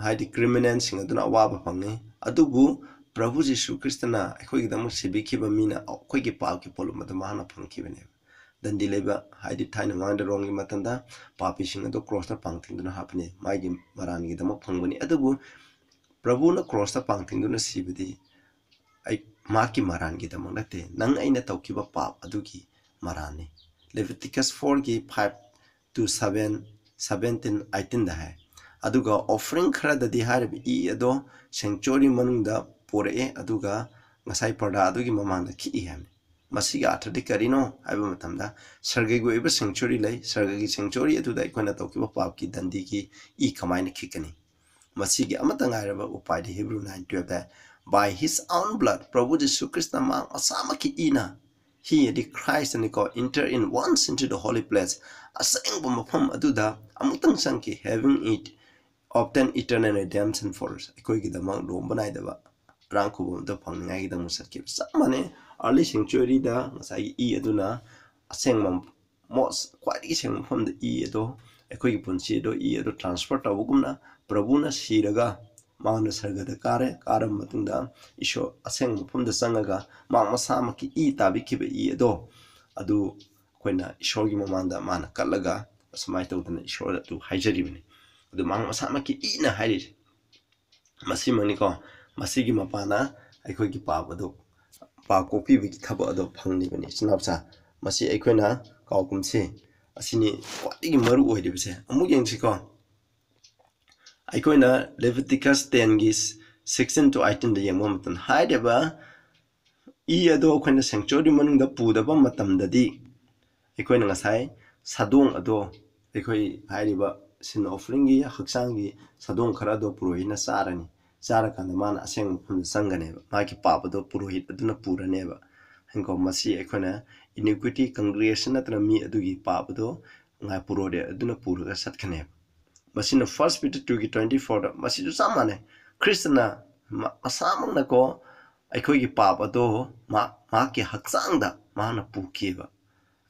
ꯍꯥꯏꯗꯤ ꯀ꯭ꯔꯤꯃꯤꯅꯦꯜꯁꯤꯡ ꯑꯗꯨꯅ ꯑꯋꯥꯕ ꯐꯪꯉꯤ ꯑꯗꯨꯕꯨ ꯄ꯭ꯔꯚꯨ ꯖꯤꯁꯨ ꯈ꯭ꯔꯤꯁꯇꯅ ꯑꯩꯈꯣꯏꯒꯤꯗꯃꯛ ꯁꯤꯕꯤꯈꯤꯕ ꯃꯤꯅ ꯑꯩꯈꯣꯏꯒꯤ ꯄꯥꯞꯀꯤ ꯄꯣꯠꯂꯨꯝ ꯑꯗꯨ ꯃꯍꯥꯛꯅ ꯐꯪꯈꯤꯕꯅꯦꯕ ꯗꯟꯗꯤ ꯂꯩꯕ ꯍꯥꯏꯗꯤ ꯊꯥꯏꯅ ꯃꯃꯥꯡꯗ ꯔꯣꯝꯒꯤ ꯃꯇꯝꯗ ꯄꯥꯄꯤꯁꯤꯡ ꯑꯗꯨ ꯀ꯭ꯔꯣꯁꯇ ꯄꯥꯡꯊꯤꯡꯗꯨꯅ ꯍꯥꯞꯄꯅꯤ ꯃꯥꯒꯤ ꯃꯔꯥꯟꯒꯤꯗꯃꯛ ꯐꯪꯕꯅꯤ ꯑꯗꯨꯕꯨ ꯄ꯭ꯔꯚꯨꯅ ꯀ꯭ꯔꯣꯁꯇ ꯄꯥꯡꯊꯤꯡꯗꯨꯅ ꯁꯤꯕꯗꯤ ꯃꯍꯥꯛꯀꯤ ꯃꯔꯥꯟꯒꯤꯗꯃꯛ ꯅꯠꯇꯦ ꯅꯪ ꯑꯩꯅ ꯇꯧꯈꯤꯕ ꯄꯥꯞ ꯑꯗꯨꯒꯤ ꯃꯔꯥꯟꯅꯤ ꯂꯦꯚꯤꯇꯤꯀꯁ 4:5-17 ꯍꯥꯏ ꯑꯗꯨꯒ ꯑꯣꯐꯔꯤꯡ ꯈꯔꯗꯗꯤ ꯍꯥꯏꯔꯤꯕ ꯏ ꯑꯗꯣ ꯁꯦꯡꯆꯨꯔꯤ ꯃꯅꯨꯡꯗ ꯄꯣꯔꯛꯑꯦ ꯑꯗꯨꯒ ꯉꯁꯥꯏ ꯄꯔꯗꯥ ꯑꯗꯨꯒꯤ ꯃꯃꯥꯡꯗ ꯈꯤꯛꯏ ꯍꯥꯏꯕꯅꯤ ꯃꯁꯤꯒꯤ ꯑꯥꯔꯊꯗꯤ ꯀꯔꯤꯅꯣ ꯍꯥꯏꯕ ꯃꯇꯝꯗ ꯁꯔꯒꯒꯤ ꯑꯣꯏꯕ ꯁꯦꯡꯆꯨꯔꯤ ꯂꯩ ꯁꯔꯒꯒꯤ ꯁꯦꯡꯆꯨꯔꯤ ꯑꯗꯨꯗ ꯑꯩꯈꯣꯏꯅ ꯇꯧꯈꯤꯕ ꯄꯥꯞꯀꯤ ꯗꯟꯗꯤꯒꯤ ꯏ ꯀꯃꯥꯏꯅ ꯈꯤꯛꯀꯅꯤ ꯃꯁꯤꯒꯤ ꯑꯃꯠꯇ ꯉꯥꯏꯔꯕ ꯎꯄꯥꯏꯗꯤ Hebrew 9:12 by his own blood ꯄ꯭ꯔꯚꯨ ꯖꯤꯁꯨ ꯈ꯭ꯔꯤꯁꯇ ꯃꯁꯥꯃꯛꯀꯤ ꯏꯅ he the Christ enter in once into the holy place ꯑꯁꯦꯡꯕ ꯃꯐꯝ ꯑꯗꯨꯗ ꯑꯃꯨꯛꯇꯪ ꯆꯪꯈꯤ having it obtain eternal redemption for us ꯑꯩꯈꯣꯏꯒꯤꯗꯃꯛ ꯂꯣꯝꯕ ꯅꯥꯏꯗꯕ ꯔꯥꯡ ꯈꯨꯕꯝꯗ ꯐꯪꯅꯤꯡꯉꯥꯏꯒꯤꯗꯃꯛ ꯆꯠꯈꯤꯕ ꯆꯞ ꯃꯥꯟꯅꯩ ꯑꯥꯔꯂꯤ ꯁꯦꯡꯆꯨꯔꯤꯗ ꯉꯁꯥꯏꯒꯤ ꯏ ꯑꯗꯨꯅ ꯑꯁꯦꯡꯕ ꯈ꯭ꯋꯥꯏꯗꯒꯤ ꯁꯦꯡꯕ ꯃꯐꯝꯗ ꯏ ꯑꯗꯣ ꯑꯩꯈꯣꯏꯒꯤ ꯄꯨꯟꯁꯤ ꯑꯗꯣ ꯏ ꯑꯗꯣ ꯇ꯭ꯔꯥꯟꯁꯐꯔ ꯇꯧꯕꯒꯨꯝꯅ ꯄ꯭ꯔꯚꯨꯅ ꯁꯤꯔꯒ ꯃꯥꯅ ꯁꯔꯒꯗ ꯀꯥꯔꯕ ꯃꯇꯨꯡꯗ ꯏꯁꯣꯔ ꯑꯁꯦꯡꯕ ꯃꯐꯝꯗ ꯆꯪꯉꯒ ꯃꯁꯥꯃꯛꯀꯤ ꯏ ꯇꯥꯕꯤꯈꯤꯕ ꯏ ꯑꯗꯨ ꯑꯩꯈꯣꯏꯅ ꯏꯁꯣꯔꯒꯤ ꯃꯃꯥꯡꯗ ꯃꯥꯅ ꯀꯠꯂꯒ ꯑꯁꯨꯃꯥꯏꯅ ꯇꯧꯗꯅ ꯏꯁꯣꯔ ꯑꯗꯨ ꯍꯥꯏꯖꯔꯤꯕꯅꯤ ꯑꯗꯨ ꯃꯁꯥꯃꯛꯀꯤ ꯏꯅ ꯍꯥꯏꯔꯤꯁꯦ ꯃꯁꯤꯃꯛꯅꯤꯀꯣ ꯃꯁꯤꯒꯤ ꯃꯄꯥꯅ ꯑꯩꯈꯣꯏꯒꯤ ꯄꯥꯞ ꯑꯗꯨ pa copy bi thaba ado phangni bani chinapsa masi aikoina kawkumsi asini kwatigi maru oidibse amu yengsi ko aikoina Leviticus 10 gi 16 to 18 da yemo matan haideba ado aikoina sanctuary manungda pudaba matamdadi aikoina ngasai sadong ado aikoi hairiba sin offering gi haksang gi sadong khara do purohina sarani sara kan mana aseng phum sangane ma ki papa do purohit aduna purane ba hangko masi aikoina iniquity congregation atra mi adugi papa do ngai purode aduna puraga satkane masina first Peter 2 gi 24 da masi du samane kristna asamang na ko aikoi gi papa do ma ki haksang da mana pukiba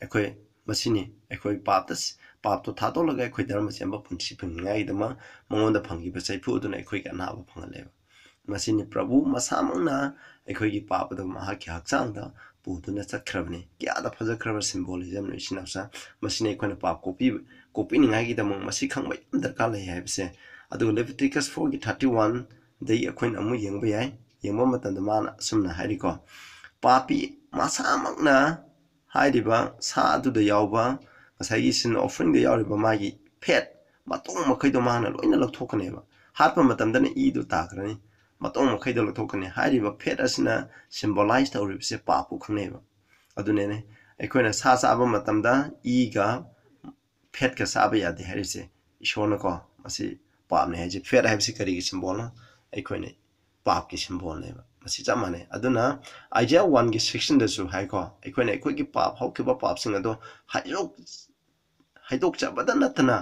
aikoi masini aikoi papas pap to thado laga aikoi dharma semba punsi pingai dama mangonda phangi ba sai pu duna aikoi ka na ba phangale masini prabhu masamang na aikoi gi pap do ma ki haksang da pu duna sakhrabni kya da phaja khraba symbolism ni sinapsa masini aikoi na pap copy ni ngai gi dama masi khangbai darkar lai haibse adu Leviticus 4 gi 31 dei aikoi na amu yengba yai yengba matan da mana sumna hairi ko papi masamang na hairiba sa adu da yawba masai sin offering da yawriba magi pet matong makai do mana loina lathokane ba hatpa matam da i do takrani matong makai do lathokane hairiba pet asina symbolize da uribse papu khne ba adune ne aikoina sa sa ba matam da i ga pet ka sa ba yade harise ishona ko masi pam ne haji pet haibsi kari gi symbol na aikoina pap ki symbol ne ba masi chamane aduna Isaiah 1 gi 16 da su hai ko aikoina aikoi gi pap hau ki ba pap sing ado haidok chabada natana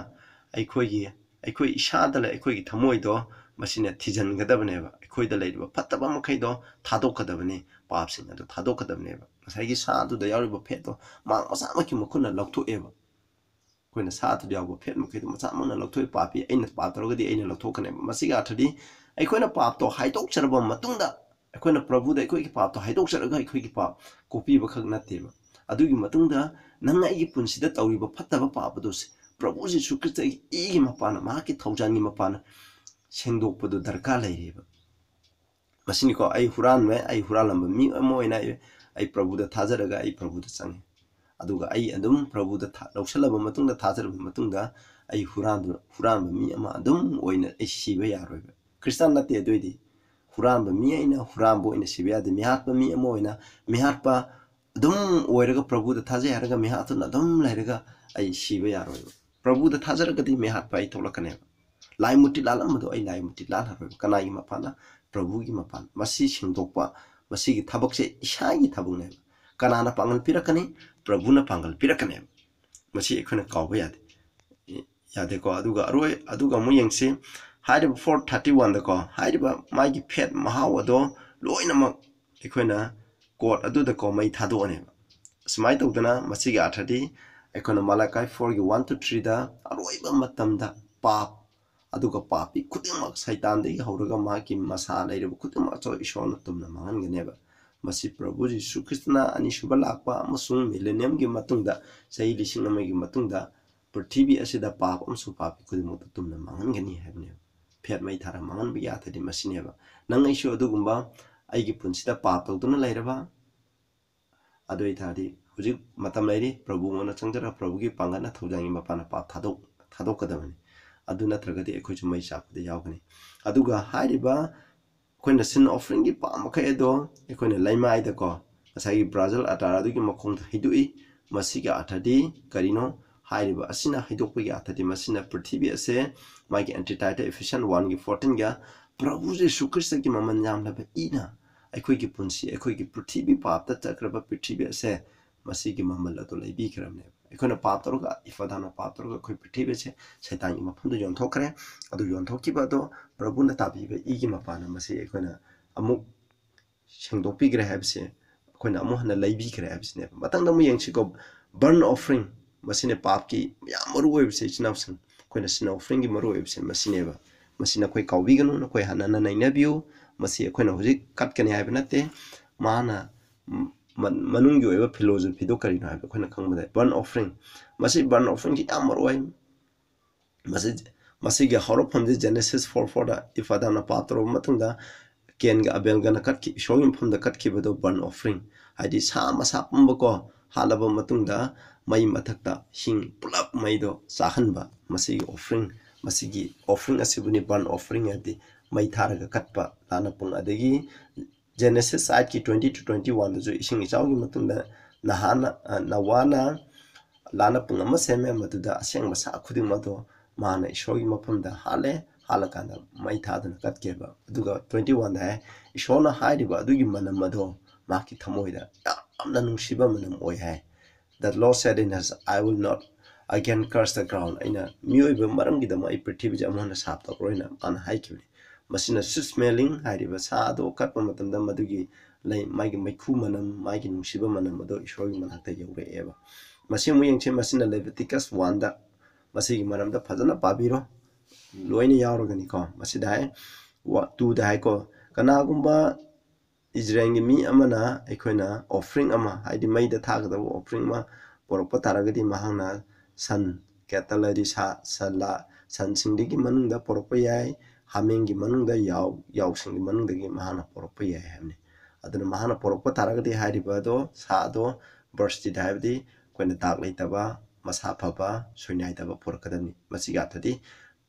aikoi isada la aikoi gi thamoi do masina thijan gadabane ba aikoi da leiba fataba makai do thadok kadabane pap sing ado thadok kadabane ba masai gi sa du da yariba phet do ma masa ma ki mukuna lokto eba koina sa du yawo phet makai do masa ma na lokto papi aina pa torogadi aina lothokane masiga athadi aikoina pap to haidok charba matungda aikoina prabhu da aikoi gi pap to haidok charaga aikoi gi pap copy ba khak natte ba adugi matungda nanga igi punsida tawriba fataba pap do prabhu Jesu Christ igi mapana ma ki thaujan gi mapana sengdok padu darkar laireba masini ko ai huran me ai huralamba mi amoina ai prabhu da thajaraga ai prabhu da change aduga ai adum prabhu da lawsalaba matungda thajaraba matungda ai huran mi ama adum oina ai siba yaroiba kristan natte doidi huran mi aina huran bo ina siba yade mi hatpa mi amoina mi hatpa adum oiraga prabhu da thaja yaraga mi hatna adum lairaga ai siba yaroiba prabhu da thajaraga di mi hatpa ai tolakane lai muti lalam do ai lai muti lal haroiba kanai mapana prabhu gi mapan masi singdokpa masi gi thabak se isha gi thabuk ne kanana pangal pirakani prabhu na pangal pirakane masi ekhona kawba yade ko aduga mu yengse haide 431 da ko haide ba magi phet mahaw ado loina mak ekhona court adu da ko mai thado ne smai tawdana masi gi athadi ekhona Malachi 4 gi 1 to 3 da aroiba matamda pap aduga papi khudingmak saitan de hawraga ma ki masa laireba khudingmak cho ishona tumna mangan ganeba masi prabhu Jesu Krishna ani shuba lakpa amasung millennium gi matungda sei lising amai gi matungda prithvi asida pap amsu papi khudingmak tumna mangan gani habne phet mai thara mangan bi yathadi masineba nang aisu adugumba aigi punsida pap tawduna lairaba adoi thadi hujik matam lairi prabhu ngona changjara prabhu gi pangana thaujangi mapana pap thadok kadamani adu natragadi ekhoi chu mai chapde yawgani aduga hairiba koina sin offering gi pa makai do ekoina laima aida ko asai Brazil atara du gi makhong hidui masiga athadi karino hairiba asina hidokpa gi athadi masina prithvi ase magi antitata Ephesians 1 gi 14 ga prabhu Jesu Christ gi maman yam la ina ekhoi gi punsi ekhoi gi prithvi pap ta chakraba prithvi ase masigi mamal ado laibi kramne ekhona pap toroga ifadana pap toroga khoi prithvi se saitan gi maphundo jon thokre adu jon thokiba do prabhu na tabi be igi mapana masi ekhona amuk sengdopi gre habse ekhona amu hana laibi gre habse ne matang da mu yengsi ko burn offering masine pap ki yam maru webse chinapsan ekhona sin offering gi maru webse masine ba masina khoi kawbi ganu na khoi hana na naina biu masi ekhona hujik kat kane habnate mana manungi oiba philosophy do karino habe ekhona khangba burn offering masi burn offering ki yam maru wai masi ga horop from the Genesis 4 da ifadana patro matunda ken ga abel ga na kat ki showing from the kat ki bado burn offering haidi sa masa pumba ko halaba matung da mai mathak da hing pulap mai do sahan ba masi offering asibuni burn offering adi mai thara ga kat pa lana pung adagi Genesis 8 20 to 21 da jo ising ichaw gi matung da nahana nawana lana pung ama seme matuda aseng masa khuding ma do mana ishogi mapam da hale halakanda mai thadana katkeba aduga 21 da ishona hairiba adugi manam mado maki thamoida yamna nungsiba manam oi hai that Lord said in us I will not again curse the ground aina miyoiba maramgi da mai prithvi jamana sap ta roina an haikibni masina smelling hairiba sa do katpa matam da madugi lai magi maikhu manam magi nungsiba manam mado ishogi manakta yore eba masim yengche masina Leviticus 1 da masigi maram da phajana pabiro loini yaurogani ko masida hai tu da hai ko kanagumba Israel mi amana aikoina offering ama haidi mai da thagada offering ma porokpa taragadi mahangna san cataladi sa sala san singdigi manungda porokpa yai hamengi manungda yaw singdi manungdagi mahana porokpa yai hamne aduna mahana porokpa taragadi hairiba do sa do verse da haidi koina tak leitaba masa phaba soinai taba porokadani masiga thadi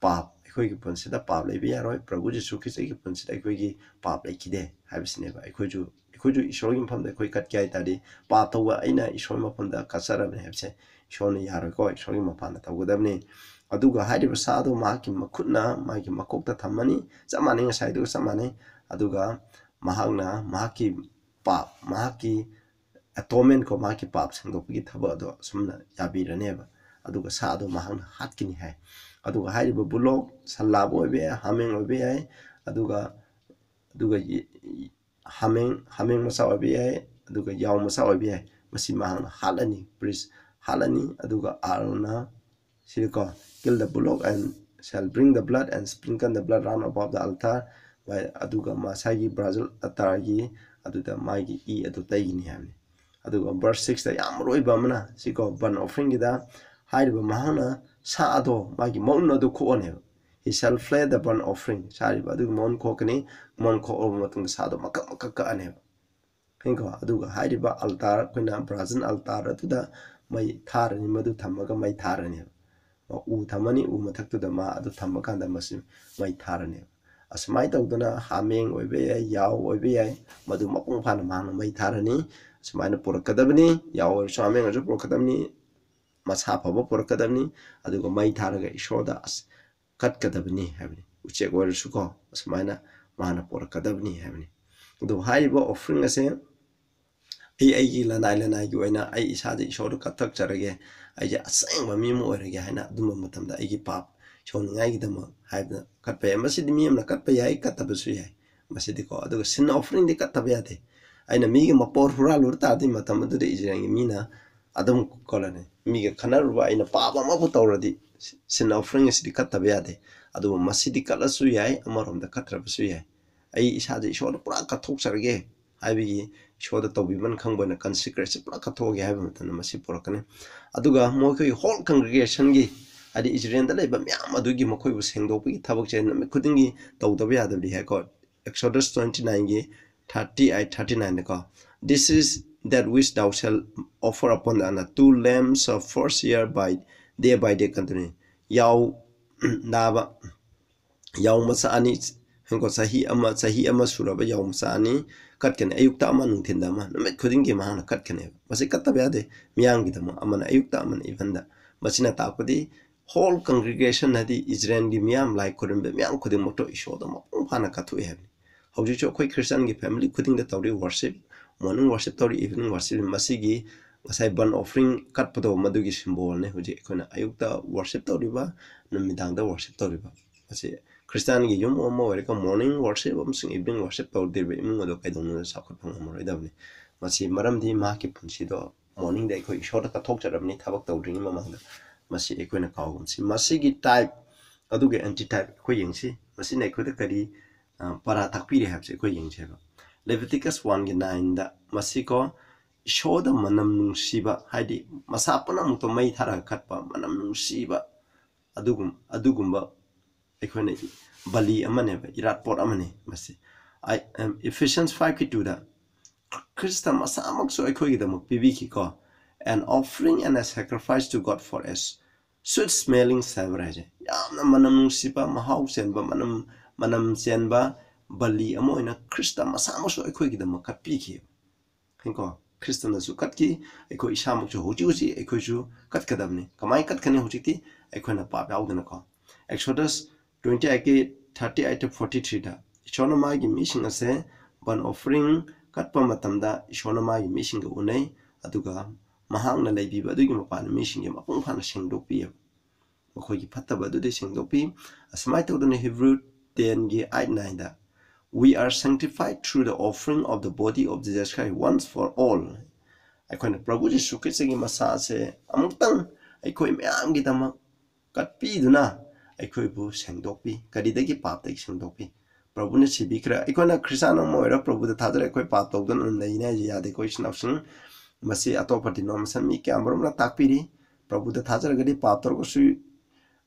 pap ꯑꯩꯈꯣꯏꯒꯤ ꯄꯨꯟꯁꯤꯗ ꯄꯥꯞ ꯂꯩꯕ ꯌꯥꯔꯣꯏ ꯄ꯭ꯔꯚꯨ ꯖꯤꯁꯨ ꯈ꯭ꯔꯤꯁꯇꯒꯤ ꯄꯨꯟꯁꯤꯗ ꯑꯩꯈꯣꯏꯒꯤ ꯄꯥꯞ ꯂꯩꯈꯤꯗꯦ ꯍꯥꯏꯕꯁꯤꯅꯦꯕ ꯑꯩꯈꯣꯏꯁꯨ ꯏꯁꯣꯔꯒꯤ ꯃꯐꯝꯗ ꯑꯩꯈꯣꯏ ꯀꯠꯀꯦ ꯍꯥꯏꯇꯥꯔꯗꯤ ꯄꯥꯞ ꯇꯧꯕ ꯑꯩꯅ ꯏꯁꯣꯔꯒꯤ ꯃꯐꯝꯗ ꯀꯠꯆꯔꯕꯅꯤ ꯍꯥꯏꯕꯁꯦ ꯏꯁꯣꯔꯅ ꯌꯥꯔꯣꯏꯀꯣ ꯏꯁꯣꯔꯒꯤ ꯃꯄꯥꯟꯗ ꯇꯧꯒꯗꯕꯅꯤ ꯑꯗꯨꯒ ꯍꯥꯏꯔꯤꯕ ꯁꯥꯗꯣ ꯃꯍꯥꯛꯀꯤ ꯃꯈꯨꯠꯅ ꯃꯥꯒꯤ ꯃꯀꯣꯛꯇ ꯊꯝꯃꯅꯤ ꯆꯞ ꯃꯥꯟꯅꯩ ꯉꯁꯥꯏꯗꯨꯒ ꯆꯞ ꯃꯥꯟꯅꯩ ꯑꯗꯨꯒ ꯃꯍꯥꯛꯅ ꯃꯍꯥꯛꯀꯤ ꯄꯥꯞ ꯃꯍꯥꯛꯀꯤ ꯑꯦꯇꯣꯟꯃꯦꯟ ꯀꯣ ꯃꯍꯥꯛꯀꯤ ꯄꯥꯞ ꯁꯦꯡꯗꯣꯛꯄꯒꯤ ꯊꯕꯛ ꯑꯗꯣ ꯑꯁꯨꯝꯅ ꯌꯥꯕꯤꯔꯅꯦꯕ ꯑꯗꯨꯒ ꯁꯥꯗꯣ ꯃꯍꯥꯛꯅ ꯍꯥꯠꯀꯅꯤ ꯍꯥꯏ ꯑꯗꯨꯒ ꯍꯥꯏꯔꯤꯕ ꯕꯨꯂꯣꯛ ꯁꯜꯂꯥꯕ ꯑꯣꯏꯕ ꯌꯥꯏ ꯍꯥꯃꯦꯡ ꯑꯣꯏꯕ ꯌꯥꯏ ꯑꯗꯨꯒ ꯍꯥꯃꯦꯡ ꯃꯆꯥ ꯑꯣꯏꯕ ꯌꯥꯏ ꯑꯗꯨꯒ ꯌꯥꯎ ꯃꯆꯥ ꯑꯣꯏꯕ ꯌꯥꯏ ꯃꯁꯤ ꯃꯍꯥꯛꯅ ꯍꯥꯠꯂꯅꯤ ꯄ꯭ꯔꯤꯁ ꯍꯥꯠꯂꯅꯤ ꯑꯗꯨꯒ ꯑꯥꯔꯣꯟꯅ ꯁꯤꯗꯀꯣ kill the bullock and shall bring the blood and sprinkle the blood round above the altar aduga masagi brazil atargi aduda magi adu taigini hamni aduga verse 6 da yam roiba amana siko burn offering gida hairiba mahana sa ado magi maun adu khone he shall flay the burn offering sariba aduga mon khokani mon kho matung sa ado makka ane hingo aduga hairiba altar koina brazil altar atuda mai tharani madu thamaga mai tharani u thamani u mathaktuda ma adu thamma kanda masim mai tharani asmai tawduna hameng oibe yaw oibe yai madu mapung phana mangna mai tharani asmaina porakadabni yaw sameng aju porakadabni masa phaba porakadabni aduga mai tharaga ishoda katkadabni habni uche gorusu ko asmaina mana porakadabni habni do haiba offering ase ai lanai gi oina ai isade ishoda katak charage ai ja aseng ba mi mo orege haina dum matamda ai gi pap shon ngai gi dama haibna katpa masidi mi amna katpa yai katabasu yai masidi ko aduga sin offering di kataba yate aina mi gi mapor huralur ta di matam adu de ijrangi mina adum kolane mi gi khanaruba aina papa ma bu tawradi sin offering sidi kataba yate adu masidi kalasu yai amarom da katrabasu yai ai isade ishoda pura kathok charage haibi shoda tawbiman khangbana consecration pura kathoge haiba matana masi porakane aduga moikoi whole congregation gi adi Israel da leba myam adugi mokoi bu sengdokpagi thabak chen me khudingi tawdaba yadabli ha ko Exodus 29 gi 38 39 ko this is that which thou shall offer upon the 2 lambs of first year by day continue yaw naba yaw masa ani hengo sahi ama suraba yaw masa ani katkane ayukta ama nungthinda ama namet khudingi mahana katkane masi kattaba yade miyang gidama amana ayukta amana evanda masina takudi whole congregation hadi Israel gi miyam like kurimbe miyam khuding moto ishoda ma phana kathu hebni hauji cho khoi Christian gi family khuding da tawri worship morning worship tawri evening worship masigi ngasai burn offering katpado madugi symbol ne hoji khona ayukta worship tawriba numidang da worship tawriba masi Christian gi yum omo wereka morning worship amsing evening worship tawdirbe imung ado kaidong na sakhot phangam roidabni masi maramdi ma ki punsi do morning da khoi ishoda ka thok charabni thabak tawdring mamangda masi ekoina kawgum si masi gi type aduge anti type ko yengsi masi nei khoda kari para takpiri habse ko yengse ba Leviticus 1 gi 9 da masi ko shoda manam nungsiba haidi masa panam to mai thara khatpa manam nungsiba adugumba ekoina bali amane ba irat pot amane masi Ephesians 5:2 Krista masamakso aikoigidamuk pibikiko an offering and a sacrifice to God for us sweet smelling savor haje yamna manam nungsiba mahau senba manam senba bali amoina Krista masamakso aikoigidamuk kapiki hinko Krista nasu katki aiko isamakso hoji aikoju katkadamni kamai katkani hojiti aikoina pap yaudana ko Exodus 28:38-43 da ishona magi mission ase ban offering katpa matamda ishona magi mission ga unai aduga mahangna leibiba adugi mapana mission ge mapung phana sengdokpi makhoi phattaba adu de sengdokpi asmai tawdana Hebrew 10 ge 8-9 da we are sanctified through the offering of the body of Jesus Christ once for all aikoina Prabhu Jesu Christ ge masa se amutang aikoi myam gi dama katpi duna aikoi bu sengdokpi kadidagi pap dagi sengdokpi Prabhu ne sibikra aikona Krishna moira Prabhu da thadra aikoi pap tawdan leina yade koi snapsing masi atopa denomination mi kamrom takpiri Prabhu da thadra gadi pap tor ko su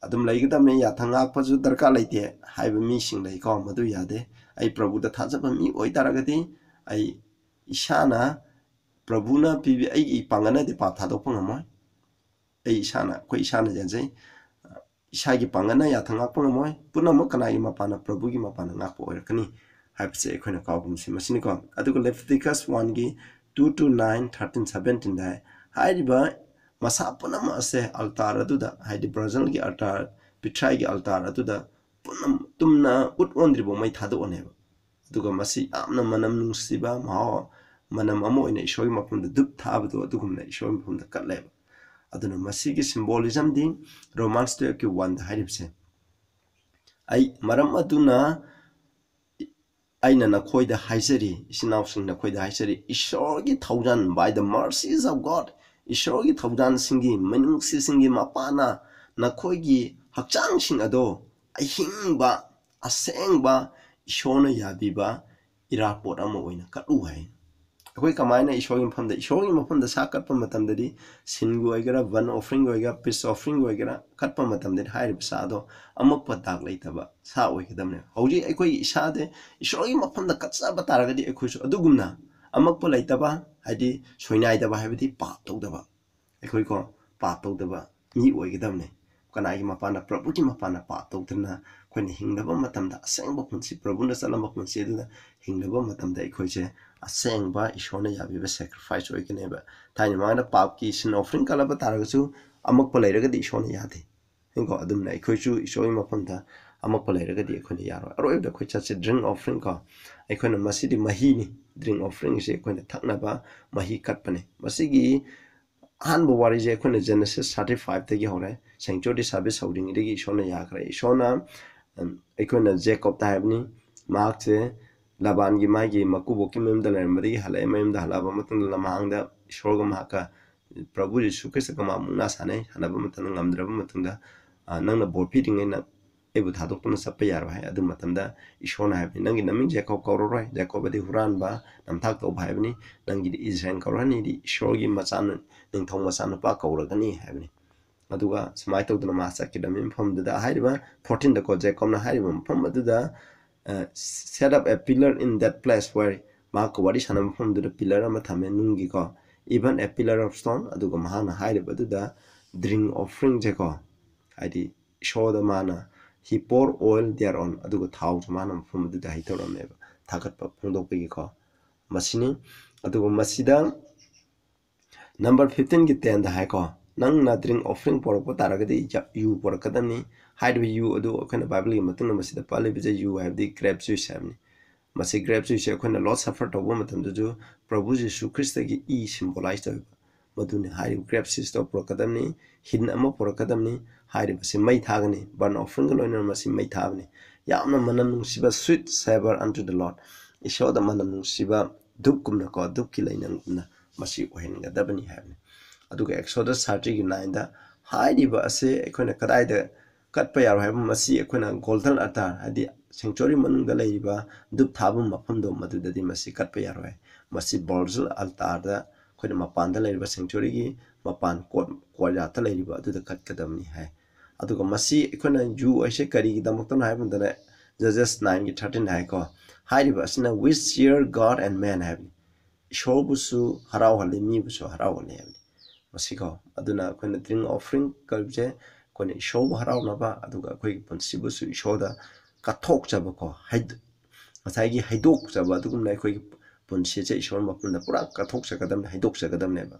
adum laigidam ne yathangak paju darka laite haiba mi sing lai ko madu yade ai Prabhu da thajaba mi oi taragadi ai ishana Prabhu na pibi ai pangana de pap thadok pangamoi ai ishana koi ishana janjai Ishagi pangana yathangak pangamoi punamo kanai mapana Prabhu gi mapana ngak oirakani haipse ekhona kawbum simasini ko adugo Leviticus 1 gi 2-9 13-17 da haiba masa punam ase altar aduda haidi Brazil gi altar pitrai gi altar aduda punam tumna ut ondribo mai thado oneba adugo masi amna manam nungsiba ma manam amo ina ishoi mapunda dup thabado adugumna ishoi mapunda katleba aduna masigi symbolism di Romans 12:1 da hairibse ai maram aduna aina na khoida haisari isinausing na khoida haisari ishorgi thaujan by the mercies of God ishorgi thaujan singi manungsi singi mapana na khoigi hakchang sing ado ahingba asengba ishona yabiba irapot ama oina katu hai akoi kamaina ishogin mafamda sa katpa matamdadi singu aigara van offering oiga peace offering oigara katpa matamdadi hairib sa do amakpa dag leitaba sa oigidamne hauji akoi isade ishogin mafamda katsaba taragadi akoisu adugumna amakpa leitaba haidi soinaidaba haibadi pap tawdaba akoi ko pap tawdaba mi oigidamne kanai mapana Prabhu ki mapana pap tawdana koine hinglaba matamda asengba punsi Prabhu na salamba punsi da hinglaba matamda akoise asengba ishona yabiba sacrifice oikaneba thaini mangna pap ki sin offering kalaba taragasu amakpa leiragadi ishona yade hingo adumna akoisu ishoi mapamda amakpa leiragadi akoine yaro aroibda koi chache drink offering ko akoina masidi mahi ni drink offering se akoina thaknaba mahi katpane masigi hanbo wari je akoina Genesis 35 tagi hore sanctuary service holding degi ishona yakra ishona akoina Jacob ta habni mark se Laban gi magi makubo ki memda lermadi halai memda halaba matang lamangda ishorga mahaka Prabhu Jesu Christ ka mamuna sane hanaba matang ngamdraba matangda nangna borpi dingena ebu thadok tuna sappa yaro hai adu matamda ishona habni nangi naming Jacob kororoi Jacob adi huran ba namthak to bhaibni nangi Israel korani di ishorgi machan ningthong machan pa koragani habni aduga samai tawduna masa kidamim famda haiba 14 da ko Jacob na haiba famda set up a pillar in that place where Mahakawari Sanam from the pillar of Matamenungi ko even a pillar of stone aduga mahana hide baduda drink offering jeko id show the mana he pour oil thereon aduga thou manam from the hitoram neba thakat pa phungdok pegi ko masini aduga masida number 15 gi 10 da hai ko nang na drink offering por ko taragadi you por kadani hide you adu kana bible gi matang masida pale bija you have the grapes you samni masi grapes you kana lot suffer to bo matam ju Prabhu Jesu Christ gi e symbolize to maduni hide grapes is to por kadani hin ama por kadani hide masi mai thagani burn offering loiner masi mai thagani yamna manam nungsiba sweet savor unto the Lord isho da manam nungsiba dup kumna ko dup ki lainang na masi ohen ga dabani habni aduga Exodus 30:9 da haidiba ase ekona kadaida katpa yaro haiba masi ekona golden altar hadi sanctuary manungda leiba dup thabum mafamdo madudadi masi katpa yaro hai masi Brazil altar da khona mapanda leiba sanctuary gi mapan korya ta leiba aduda katkadamni hai aduga masi ekona ju aise kari gi damakton haiba dana Judges 9:13 haiko hairiba asina which cheer God and man have ishor busu harau hali mi busu harau hali have masiko aduna koina drink offering kalbje koina ishor bu harau naba aduga koi punsi busu ishoda kathok jaba ko haid masai haidok jaba adugum nai koi punsi je ishor mapunda pura kathok sakadam haidok sakadam neba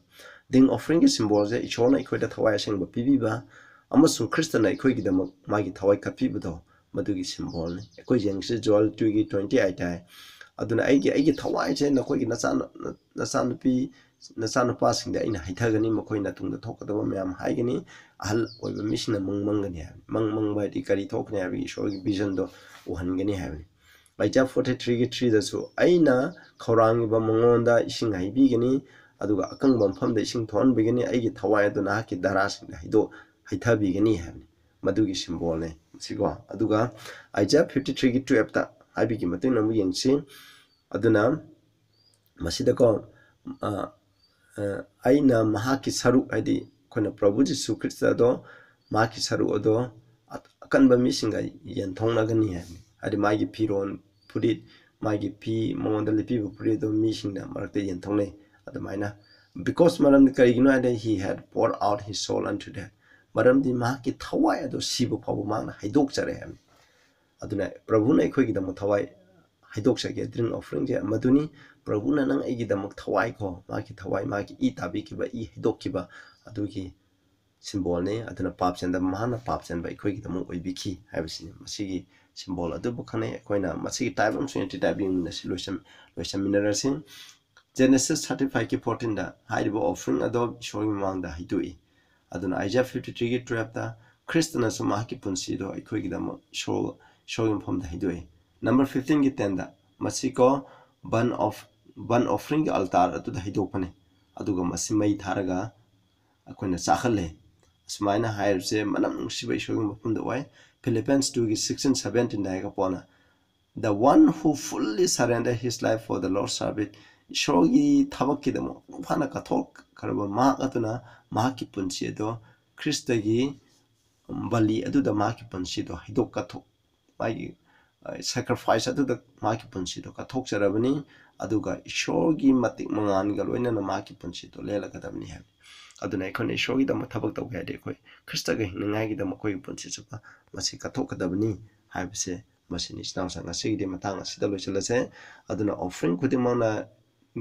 ding offering ge symbol je ishor na koi da thawai aseng ba pibi ba amasung Christian na koi gi da magi thawai kapi budo madugi symbol ne koi jeng se joel 2:28 hai aduna aigi thawai je na koi gi nasan pi nasan pa sing da ina haithagani makoi na tung da thokadaba myam haigani ahal oiba misina mangmangani mang ba di kari thokne abi ishor gi vision do uhangani habi Isaiah 43:3 da su aina khawrang ba mangonda ising haibi gani aduga akang bampham da ising thon bigani aigi thawai aduna haki dara sing da hido haithabi gani habi madugi symbol ne sigo aduga Isaiah 53:12 ta habi gi matung namu yengsi aduna masida ko aina mahaki saru adi kona Prabhu Jisu Krista do mahaki saru odo akan ba misinga yen thongna gani habi adi magi piron purit magi pi monda lipi bu purit do misinga marakte yen thongne adamaina because maram di karigino ade he had poured out his soul unto death maram di mahaki thawai ado sibu phabu mangna haidok chare habi aduna Prabhu na khoi gi da thawai haidok sake drink offering je maduni Prabhu na nang aigi da thawai ko maki thawai maki I tabi ki ba I haidok ki ba adugi symbol ne aduna pap chen da mahana pap chen ba khoi gi da oibiki habisini masigi symbol adu bukhane koina masigi type am sun type bin na solution mineral Genesis 35:14 da haibo offering ado showing mang da haidui aduna Isaiah 53:12 da Christna su mahaki punsi do khoi gi da showing from the haidui number 15 gi 10 da masiko burn offering gi altar atu da haidopane aduga masimai tharaga akoina chakhale asmaina hairse manam sibai showing mapum da wai Philippians 2:16-17 da ga pona the one who fully surrendered his life for the Lord's service shogi thabaki demo phana kathok karba ma atuna mahaki punsi do Christagi bali adu da mahaki punsi do haidok kathok mai sacrifice adu da mahaki punsi do kathok charabani aduga shogi matik mangan ga loina na mahaki punsi do lela kadamni ha aduna ikhone shogi da thabak tawge ade khoi Christa ga hingai gi da makoi punsi chupa masi kathok kadabni haibse masini snang sanga sigide matang asida loiselase aduna offering kudimana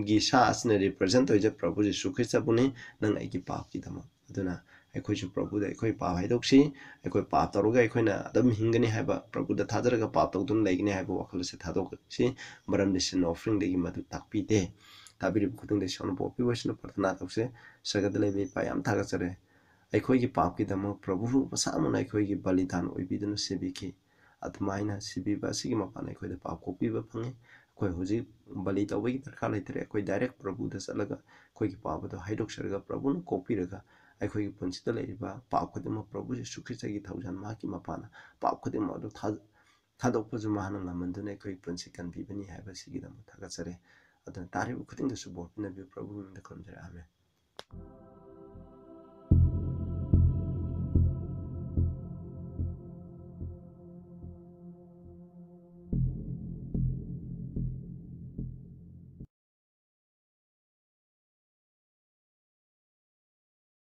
gi sa asne represent hoje Prabhu Jisu Krista buni nang aigi pap ki dama aduna akhoi ju Prabhu da akhoi pap haidoksi akhoi pap taruga akhoi adam hingani haiba Prabhu da thajaraga pap tawdun laigini haiba wakal se thadok si maram desin offering degi madu takpi de tabiri kudung de shon bopi wasna pratna tawse sagadale be payam thaga chare akhoi gi pap ki dama Prabhu pasamuna akhoi gi balidan oibidun sebiki atmaina sibiba sigi mapana akhoi da pap kopi ba phange koi hoji bali tawai darkha laitre koi direct Prabhu da salaga koi ki pap do haidok sarga Prabhu no kopi raga akhoi gi punchi da leiba pap khudima Prabhu Jisu Krista gi thaujan ma ki mapana pap khudima do thadok paju mahana namandune koi punchi kan bibani haiba sigi da thaga chare adana tari khuding da su bopina bi Prabhu da konjara amen